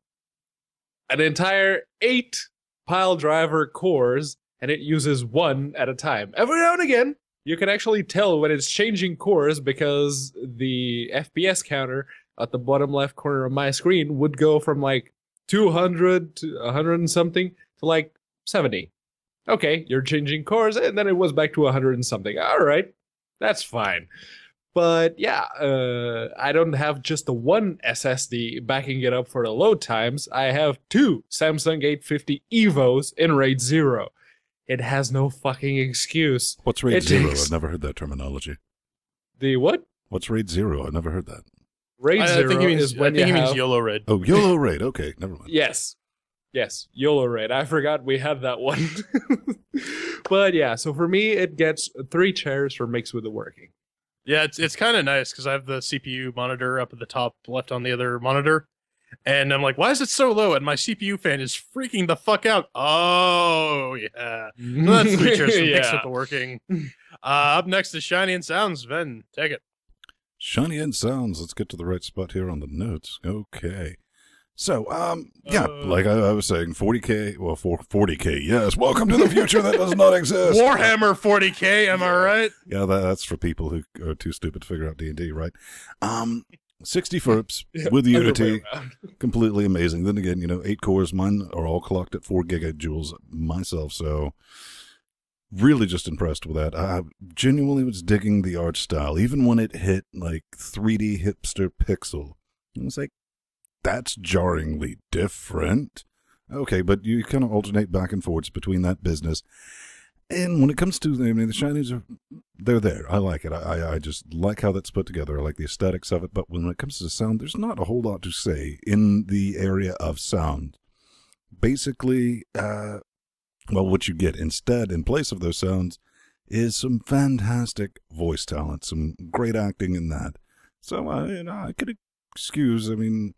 an entire 8 pile driver cores, and it uses 1 at a time. Every now and again, you can actually tell when it's changing cores because the FPS counter at the bottom left corner of my screen would go from like 200 to 100 and something to like 70. Okay, you're changing cores, and then it was back to 100 and something. All right, that's fine. But yeah, I don't have just the 1 SSD backing it up for the load times. I have 2 Samsung 850 EVOs in RAID 0. It has no fucking excuse. What's RAID 0? I've never heard that terminology. The what? What's RAID 0? I've never heard that. RAID 0 is when you have... YOLO RAID. Oh, YOLO RAID. Okay, never mind. Yes, YOLO RAID. I forgot we had that one. But yeah, so for me, it gets 3 chairs for makes with the working. Yeah, it's kind of nice because I have the CPU monitor up at the top left on the other monitor. And I'm like, why is it so low? And my CPU fan is freaking the fuck out. Oh, yeah. So that's 3 chairs from Mix with the working. Up next is Shiny and Sounds. Ven, take it. Shiny and Sounds. Let's get to the right spot here on the notes. Okay. So, like I was saying, 40K, well, 40K, yes. Welcome to the future that does not exist. Warhammer 40K, am I right? Yeah, that's for people who are too stupid to figure out D&D, right? 60 FERPs with Unity, completely amazing. Then again, 8 cores, mine are all clocked at 4 gigajoules myself, so really just impressed with that. I genuinely was digging the art style, even when it hit like 3D hipster pixel. It was like, that's jarringly different. Okay, but you kind of alternate back and forwards between that business. And when it comes to, I mean, the shinies they're there. I like it. I just like how that's put together. I like the aesthetics of it. But when it comes to the sound, there's not a whole lot to say in the area of sound. Basically, what you get instead, in place of those sounds, is some fantastic voice talent, some great acting in that. So, I could excuse, I mean,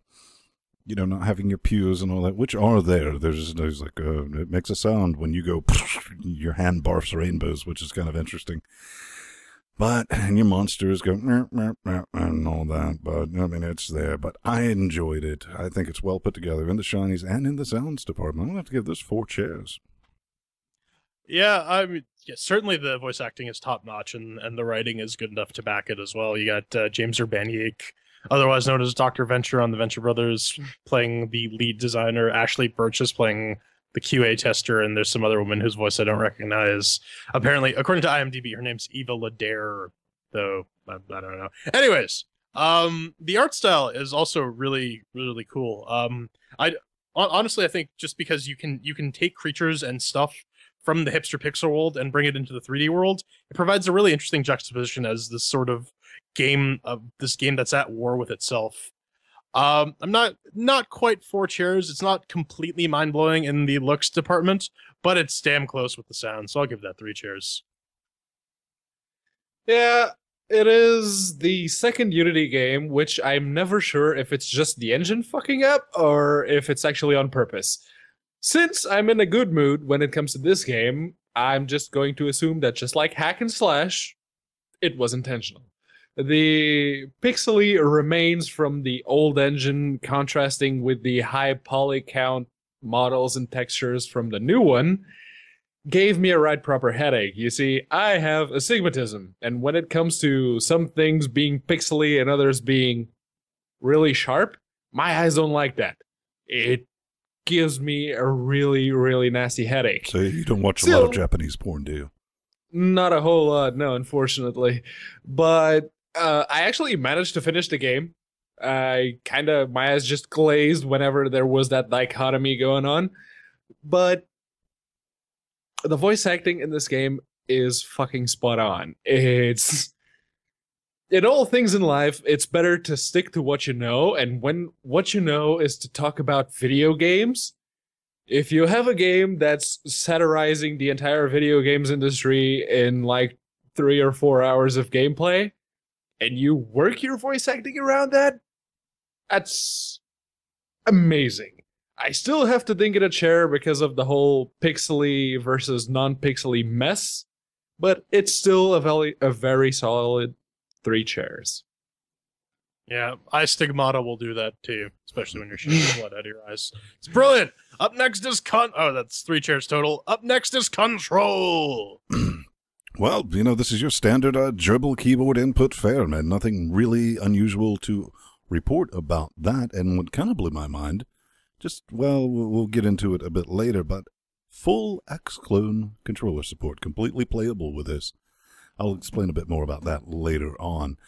not having your pews and all that, which are there. There's like, it makes a sound when you go, your hand barfs rainbows, which is kind of interesting. But, and your monsters go, and all that. But, I mean, it's there. But I enjoyed it. I think it's well put together in the shinies and in the sounds department. I'm going to have to give this 4 chairs. Yeah, I mean, certainly the voice acting is top notch, and the writing is good enough to back it as well. You got James Urbaniak, otherwise known as Dr. Venture on the Venture Brothers, playing the lead designer. Ashley Birch is playing the QA tester, and there's some other woman whose voice I don't recognize. Apparently, according to IMDb, her name's Eva Ladare, though I don't know. Anyways, the art style is also really, really cool. Honestly, I think just because you can take creatures and stuff from the hipster pixel world and bring it into the 3D world, it provides a really interesting juxtaposition as this sort of game that's at war with itself. I'm not quite 4 chairs. It's not completely mind-blowing in the looks department, but it's damn close with the sound, so I'll give that 3 chairs. Yeah, it is the second Unity game, which I'm never sure if it's just the engine fucking up or if it's actually on purpose. Since I'm in a good mood when it comes to this game, I'm just going to assume that just like hack and slash, it was intentional. The pixely remains from the old engine contrasting with the high poly count models and textures from the new one gave me a right proper headache. You see, I have astigmatism, and when it comes to some things being pixely and others being really sharp, my eyes don't like that. It gives me a really, really nasty headache. So you don't watch a lot of Japanese porn, do you? Not a whole lot, no, unfortunately. But I actually managed to finish the game. My eyes just glazed whenever there was that dichotomy going on. But the voice acting in this game is fucking spot on. It's... In all things in life, it's better to stick to what you know, and when what you know is to talk about video games, if you have a game that's satirizing the entire video games industry in like 3 or 4 hours of gameplay, and you work your voice acting around that, that's amazing. I still have to think in a chair because of the whole pixely versus non-pixely mess, but it's still a very solid 3 chairs. Yeah, eye stigmata will do that too, especially when you're shooting blood out of your eyes. It's brilliant. Up next is that's 3 chairs total. Up next is Control. Well, this is your standard gerbil keyboard input fare, man. Nothing really unusual to report about that, and what kind of blew my mind, we'll get into it a bit later, but full X-Clone controller support, completely playable with this. I'll explain a bit more about that later on.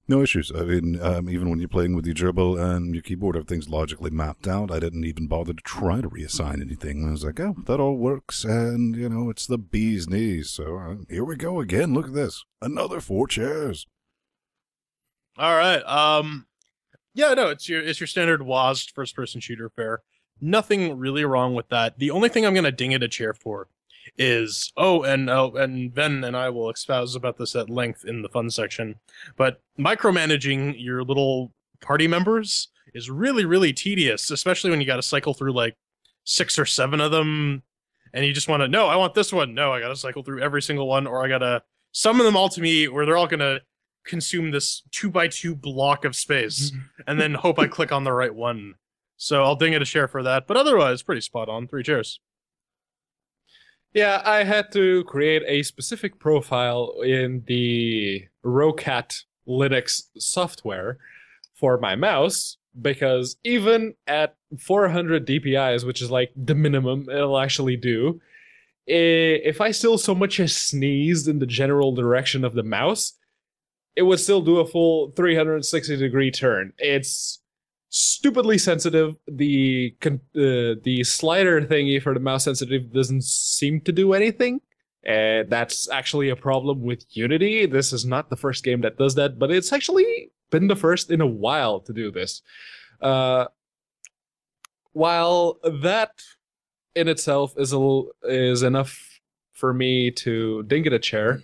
No issues. I mean, even when you're playing with your gerbil and your keyboard, everything's logically mapped out. I didn't even bother to try to reassign anything. I was like, oh, that all works, and, it's the bee's knees. So here we go again. Look at this. Another 4 chairs. All right. Yeah, no, it's your standard WASD first-person shooter fare. Nothing really wrong with that. The only thing I'm going to ding it a chair for is and Ben and I will espouse about this at length in the fun section, but micromanaging your little party members is really, really tedious, especially when you got to cycle through like 6 or 7 of them, and you just want to, no, I want this one, no, I got to cycle through every single one, or I got to summon them all to me where they're all going to consume this 2x2 block of space and then hope I click on the right one. So I'll ding it a share for that, but otherwise pretty spot on. 3 chairs. Yeah, I had to create a specific profile in the Rocat Linux software for my mouse, because even at 400 DPIs, which is like the minimum it'll actually do, if I still so much as sneezed in the general direction of the mouse, it would still do a full 360-degree turn. It's stupidly sensitive. The slider thingy for the mouse sensitive doesn't seem to do anything. And that's actually a problem with Unity. This is not the first game that does that, but it's actually been the first in a while to do this. While that in itself is enough for me to ding it a chair,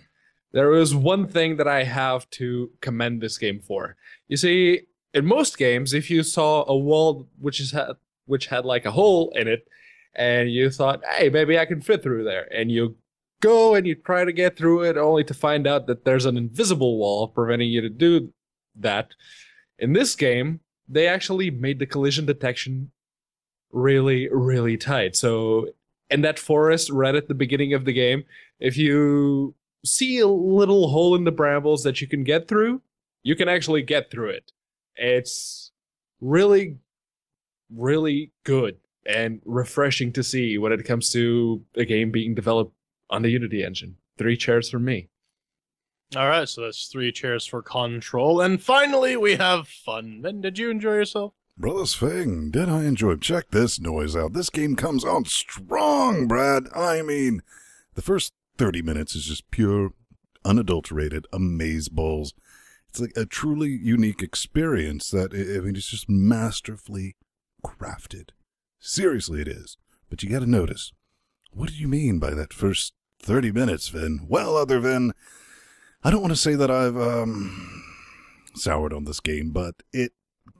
there is one thing that I have to commend this game for. You see, in most games, if you saw a wall which had like a hole in it, and you thought, hey, maybe I can fit through there, and you go and you try to get through it only to find out that there's an invisible wall preventing you to do that. In this game, they actually made the collision detection really, really tight. So in that forest right at the beginning of the game, if you see a little hole in the brambles that you can get through, you can actually get through it. It's really, really good and refreshing to see when it comes to a game being developed on the Unity engine. 3 chairs from me. All right, so that's 3 chairs for Control. And finally, we have fun. Ben, did you enjoy yourself? Brothers Fang, did I enjoy? Check this noise out. This game comes on strong, Brad. I mean, the first 30 minutes is just pure, unadulterated amazeballs. It's like a truly unique experience that, I mean, it's just masterfully crafted. Seriously, it is. But you got to notice, what do you mean by that first 30 minutes, Vin? Well, other than, I don't want to say that I've soured on this game, but it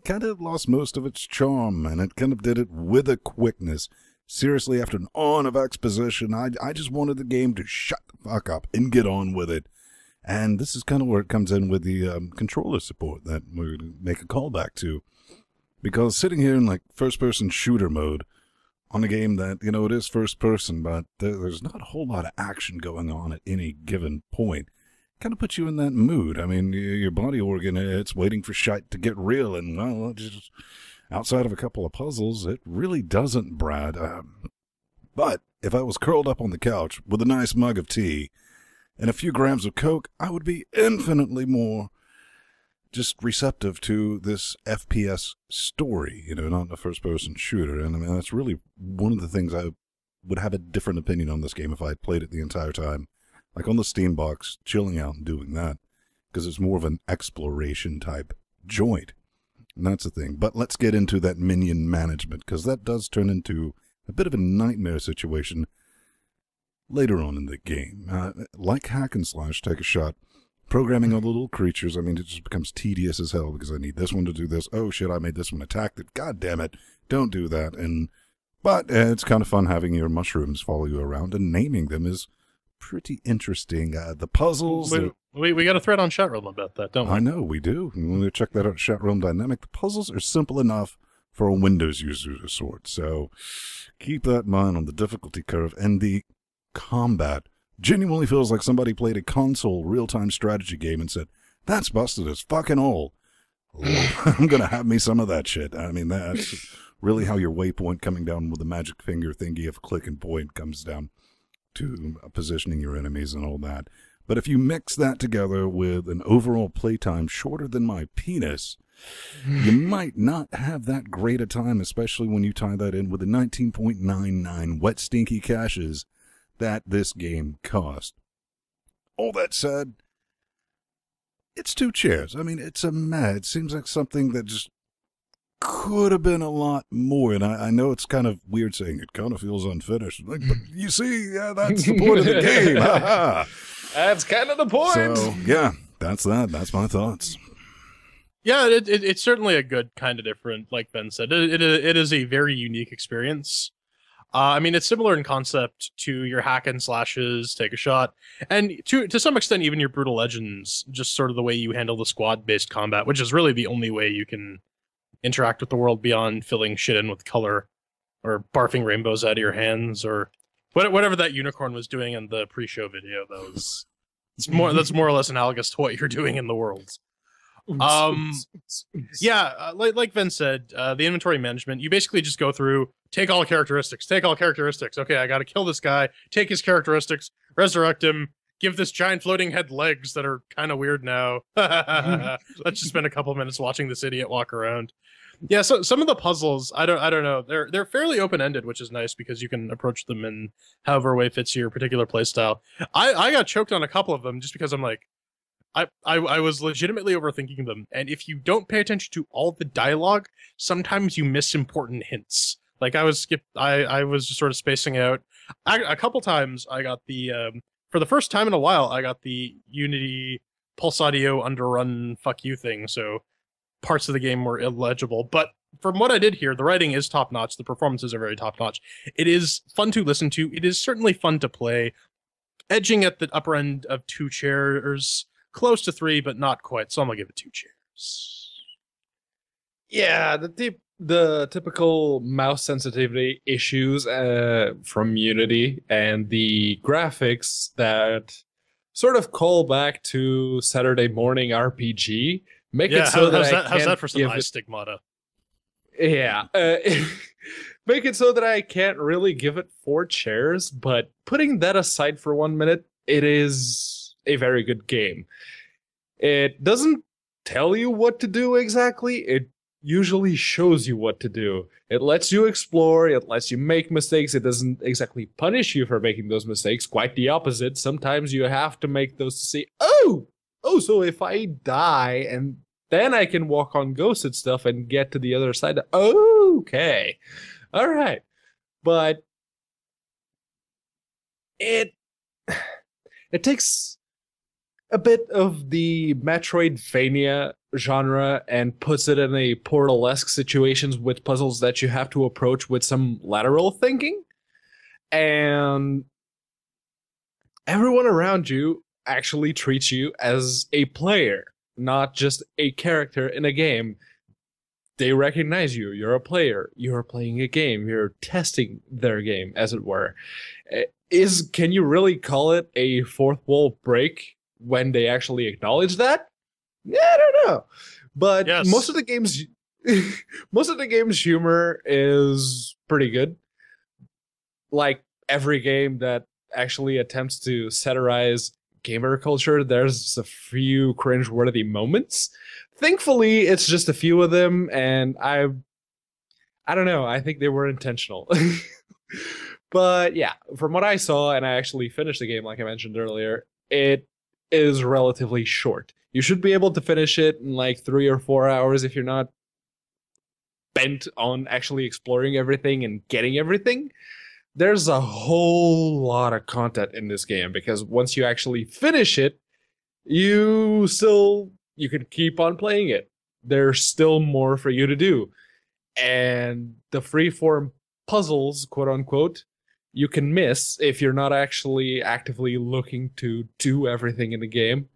kind of lost most of its charm, and it kind of did it with a quickness. Seriously, after an on of exposition, I just wanted the game to shut the fuck up and get on with it. And this is kind of where it comes in with the controller support that we're going to make a callback to. Because sitting here in like first-person shooter mode on a game that, you know, it is first-person, but there's not a whole lot of action going on at any given point, kind of puts you in that mood. I mean, your body organ, it's waiting for shite to get real, and, well, just outside of a couple of puzzles, it really doesn't, Brad. But if I was curled up on the couch with a nice mug of tea and a few grams of Coke, I would be infinitely more just receptive to this FPS story, you know, not a first-person shooter. And I mean, that's really one of the things I would have a different opinion on this game if I had played it the entire time. Like on the Steam box, chilling out and doing that, because it's more of an exploration type joint. And that's the thing. But let's get into that minion management, because that does turn into a bit of a nightmare situation later on in the game. Like hack and slash, take a shot, programming all the little creatures, I mean, it just becomes tedious as hell, because I need this one to do this. Oh shit, I made this one attack that. God damn it, don't do that. But it's kind of fun having your mushrooms follow you around, and naming them is pretty interesting. The puzzles. We got a thread on Chatroom about that, don't we? I know, we do. We'll check that out, Chatroom Dynamic. The puzzles are simple enough for a Windows user of sort, so keep that in mind on the difficulty curve. And the combat genuinely feels like somebody played a console real-time strategy game and said, that's busted as fucking all. I'm going to have me some of that shit. I mean, that's really how your waypoint coming down with the magic finger thingy of click and point comes down to positioning your enemies and all that. But if you mix that together with an overall playtime shorter than my penis, you might not have that great a time, especially when you tie that in with the 19.99 wet stinky caches that this game cost. All that said, it's 2 chairs. I mean, it's it seems like something that just could have been a lot more. And I know it's kind of weird saying it kind of feels unfinished. Like, but you see, yeah, that's the point of the game. That's kind of the point. So, yeah, that's that. That's my thoughts. Yeah, it's certainly a good kind of different, like Ben said. It is a very unique experience. I mean, it's similar in concept to your hack and slashes, take a shot, and to some extent even your Brutal Legends, just sort of the way you handle the squad-based combat, which is really the only way you can interact with the world beyond filling shit in with color or barfing rainbows out of your hands or whatever that unicorn was doing in the pre-show video. That's more or less analogous to what you're doing in the world. Yeah, like Ben said, the inventory management, you basically just go through, take all characteristics. Okay, I gotta kill this guy, take his characteristics, resurrect him, give this giant floating head legs that are kind of weird now. Let's just spend a couple minutes watching this idiot walk around. Yeah, so some of the puzzles, I don't know. They're fairly open-ended, which is nice because you can approach them in however way fits your particular playstyle. I got choked on a couple of them just because I'm like, I was legitimately overthinking them, and if you don't pay attention to all the dialogue, sometimes you miss important hints. Like I was just sort of spacing out. A couple times I got the for the first time in a while I got the Unity Pulse Audio underrun fuck you thing, so parts of the game were illegible. But from what I did here, the writing is top notch. The performances are very top notch. It is fun to listen to. It is certainly fun to play, edging at the upper end of 2 chairs. Close to 3, but not quite. So I'm gonna give it 2 chairs. Yeah, the typical mouse sensitivity issues from Unity and the graphics that sort of call back to Saturday morning RPG make it so how's that for some eye stigmata? Yeah, make it so that I can't really give it 4 chairs. But putting that aside for 1 minute, it is a very good game. It doesn't tell you what to do exactly. It usually shows you what to do. It lets you explore. It lets you make mistakes. It doesn't exactly punish you for making those mistakes. Quite the opposite. Sometimes you have to make those to see, oh, so if I die and then I can walk on ghosted stuff and get to the other side. Okay. All right. But it takes a bit of the Metroidvania genre and puts it in a Portal-esque situations with puzzles that you have to approach with some lateral thinking. And everyone around you actually treats you as a player, not just a character in a game. They recognize you. You're a player. You're playing a game. You're testing their game, as it were. Can you really call it a fourth wall break when they actually acknowledge that? Yeah, I don't know. But yes. most of the game's humor is pretty good. Like every game that actually attempts to satirize gamer culture, there's a few cringe-worthy moments. Thankfully, it's just a few of them, and I don't know. I think they were intentional. But yeah, from what I saw, and I actually finished the game, like I mentioned earlier, it is relatively short. You should be able to finish it in like 3 or 4 hours if you're not bent on actually exploring everything and getting everything. There's a whole lot of content in this game because once you actually finish it, you can keep on playing it. There's still more for you to do. And the freeform puzzles, quote unquote, you can miss if you're not actually actively looking to do everything in the game.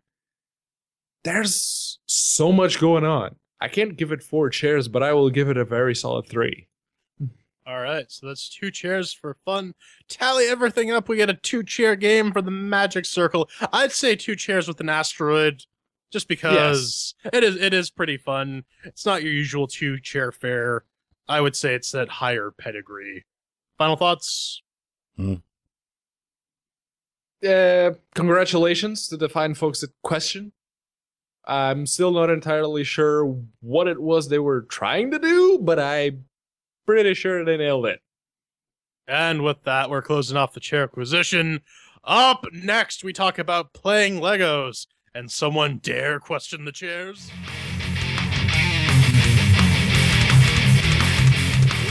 There's so much going on. I can't give it 4 chairs, but I will give it a very solid 3. All right, so that's 2 chairs for fun. Tally everything up, we get a 2-chair game for the Magic Circle. I'd say 2 chairs with an asteroid, just because it is pretty fun. It's not your usual 2-chair fare. I would say it's that higher pedigree. Final thoughts? Congratulations to the fine folks at Question. I'm still not entirely sure what it was they were trying to do, but I'm pretty sure they nailed it. And with that, we're closing off the CHAIRQUISITION. Up next, we talk about playing Legos. And someone dare question the chairs?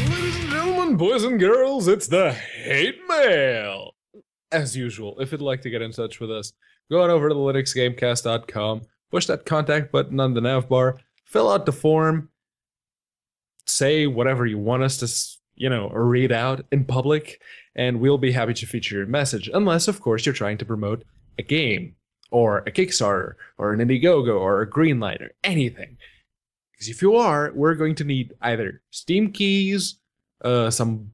Ladies and gentlemen, boys and girls, it's the Hate Mail. As usual, if you'd like to get in touch with us, go on over to LinuxGameCast.com, push that contact button on the nav bar, fill out the form, say whatever you want us to, read out in public, and we'll be happy to feature your message. Unless, of course, you're trying to promote a game, or a Kickstarter, or an Indiegogo, or a Greenlight, or anything. Because if you are, we're going to need either Steam keys, some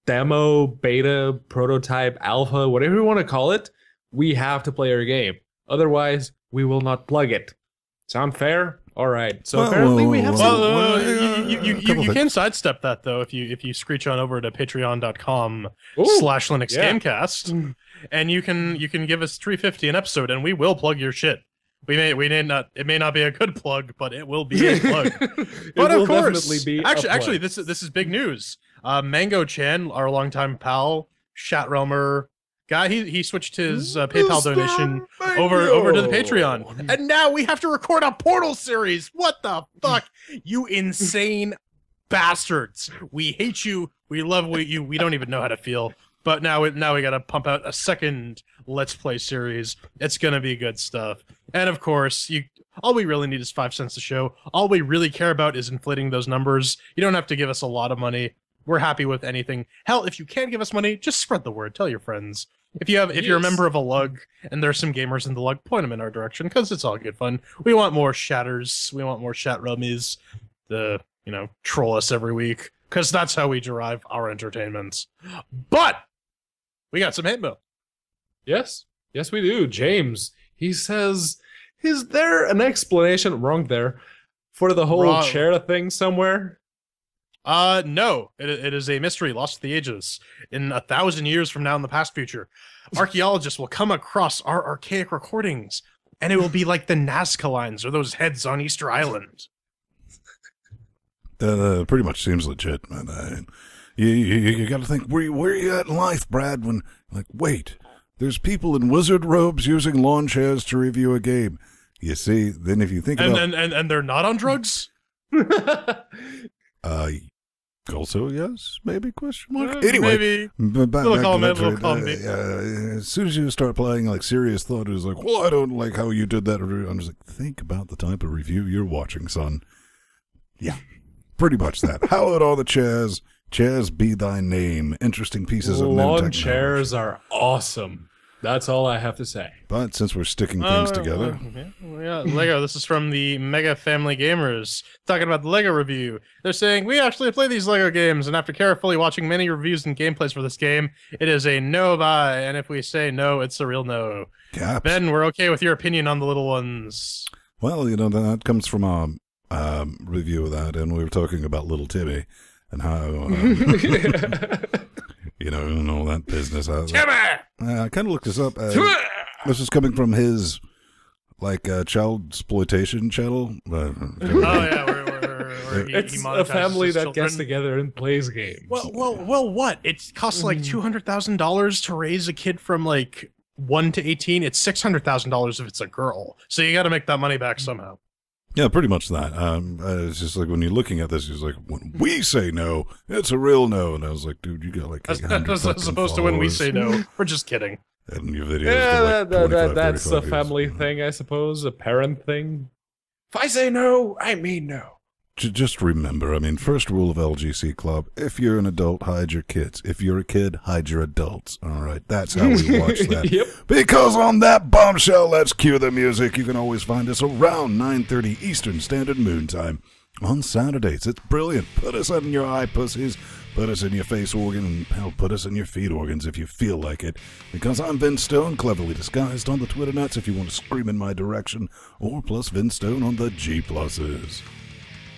demo, beta, prototype, alpha, whatever you want to call it. We have to play our game. Otherwise, we will not plug it. Sound fair? All right. So apparently we have some... You can sidestep that, though, if you screech on over to patreon.com/LinuxGameCast, and you can give us $3.50 an episode, and we will plug your shit. We may not. It may not be a good plug, but it will be a plug. It But will of course, definitely be a actually, plug. this is big news. Mango Chan, our longtime pal, Chatroamer guy, he switched his PayPal Mr. donation Mango! over to the Patreon, and now we have to record a Portal series. What the fuck, you insane bastards! We hate you. We love you. We don't even know how to feel. But now we gotta pump out a second Let's Play series. It's gonna be good stuff. And of course, all we really need is 5 cents a show. All we really care about is inflating those numbers. You don't have to give us a lot of money. We're happy with anything. Hell, if you can't give us money, just spread the word. Tell your friends. If you're a member of a lug and there's some gamers in the lug, point them in our direction because it's all good fun. We want more shatters. We want more chat rummies to troll us every week because that's how we derive our entertainment. But we got some hate mail. Yes, we do. James, he says, is there an explanation wrong there for the whole chair thing somewhere? No. It is a mystery lost to the ages. In 1,000 years from now in the past future, archaeologists will come across our archaic recordings, and it will be like the Nazca lines or those heads on Easter Island. Pretty much seems legit, man. You got to think, where you at in life, Brad? When, like, wait, there's people in wizard robes using lawn chairs to review a game. You see, then if you think about... And they're not on drugs? Also, yes, maybe, question mark? Anyway, maybe. Little comment. As soon as you start playing, like, serious thought, it was like, well, I don't like how you did that. I'm just like, think about the type of review you're watching, son. Yeah, pretty much that. How at all the chairs be thy name. Interesting pieces of new technology. Lawn chairs are awesome. That's all I have to say. But since we're sticking things together... Yeah, Lego, this is from the Mega Family Gamers, talking about the Lego review. They're saying, we actually play these Lego games, and after carefully watching many reviews and gameplays for this game, it is a no buy, and if we say no, it's a real no. Caps. Ben, we're okay with your opinion on the little ones. Well, that comes from a review of that, and we were talking about Little Timmy, and how... and all that business. I kind of looked this up. This is coming from his, child exploitation channel. Oh, yeah, where it's he a family that children. gets together and plays games. Well, what? It costs like $200,000 to raise a kid from 1 to 18. It's $600,000 if it's a girl. So you got to make that money back somehow. Yeah, pretty much that. It's just like when you're looking at this, it's like, when we say no, it's a real no. And I was like, dude, you got like as opposed to when we say no, we're just kidding. And your videos that's a family thing, I suppose, a parent thing. If I say no, I mean no. Just remember, first rule of LGC Club, if you're an adult, hide your kids. If you're a kid, hide your adults. All right, that's how we watch that. Yep. Because on that bombshell, let's cue the music. You can always find us around 9:30 Eastern Standard Moon Time on Saturdays. It's brilliant. Put us in your eye pussies, put us in your face organ, and hell, put us in your feet organs if you feel like it. Because I'm Vince Stone, cleverly disguised on the Twitter nuts if you want to scream in my direction, or plus Vince Stone on the G pluses.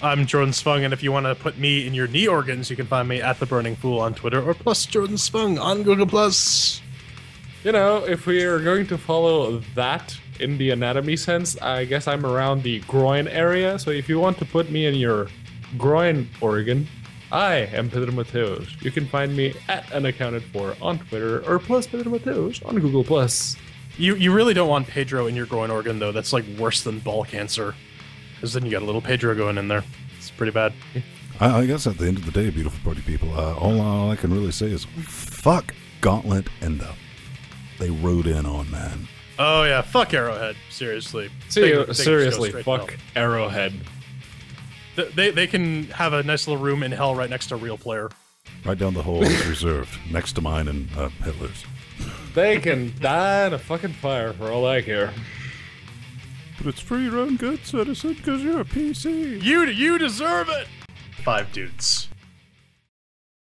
I'm Jordan Spung, and if you want to put me in your knee organs, you can find me at The Burning Fool on Twitter, or plus Jordan Spung on Google+. If we are going to follow that in the anatomy sense, I guess I'm around the groin area, so if you want to put me in your groin organ, I am Pedro Mateos. You can find me at Unaccounted For on Twitter, or plus Pedro Mateos on Google+. You really don't want Pedro in your groin organ, though. That's worse than ball cancer. Because then you got a little Pedro going in there. It's pretty bad. I guess at the end of the day, beautiful party people, all I can really say is fuck Gauntlet and they rode in on, man. Oh, yeah. Fuck Arrowhead. Seriously. Seriously, fuck Arrowhead. They can have a nice little room in hell right next to Real Player. Right down the hall is reserved, next to mine and Hitler's. They can die in a fucking fire for all I care. But it's for your own good, citizen, because you're a PC. You deserve it! 5 dudes.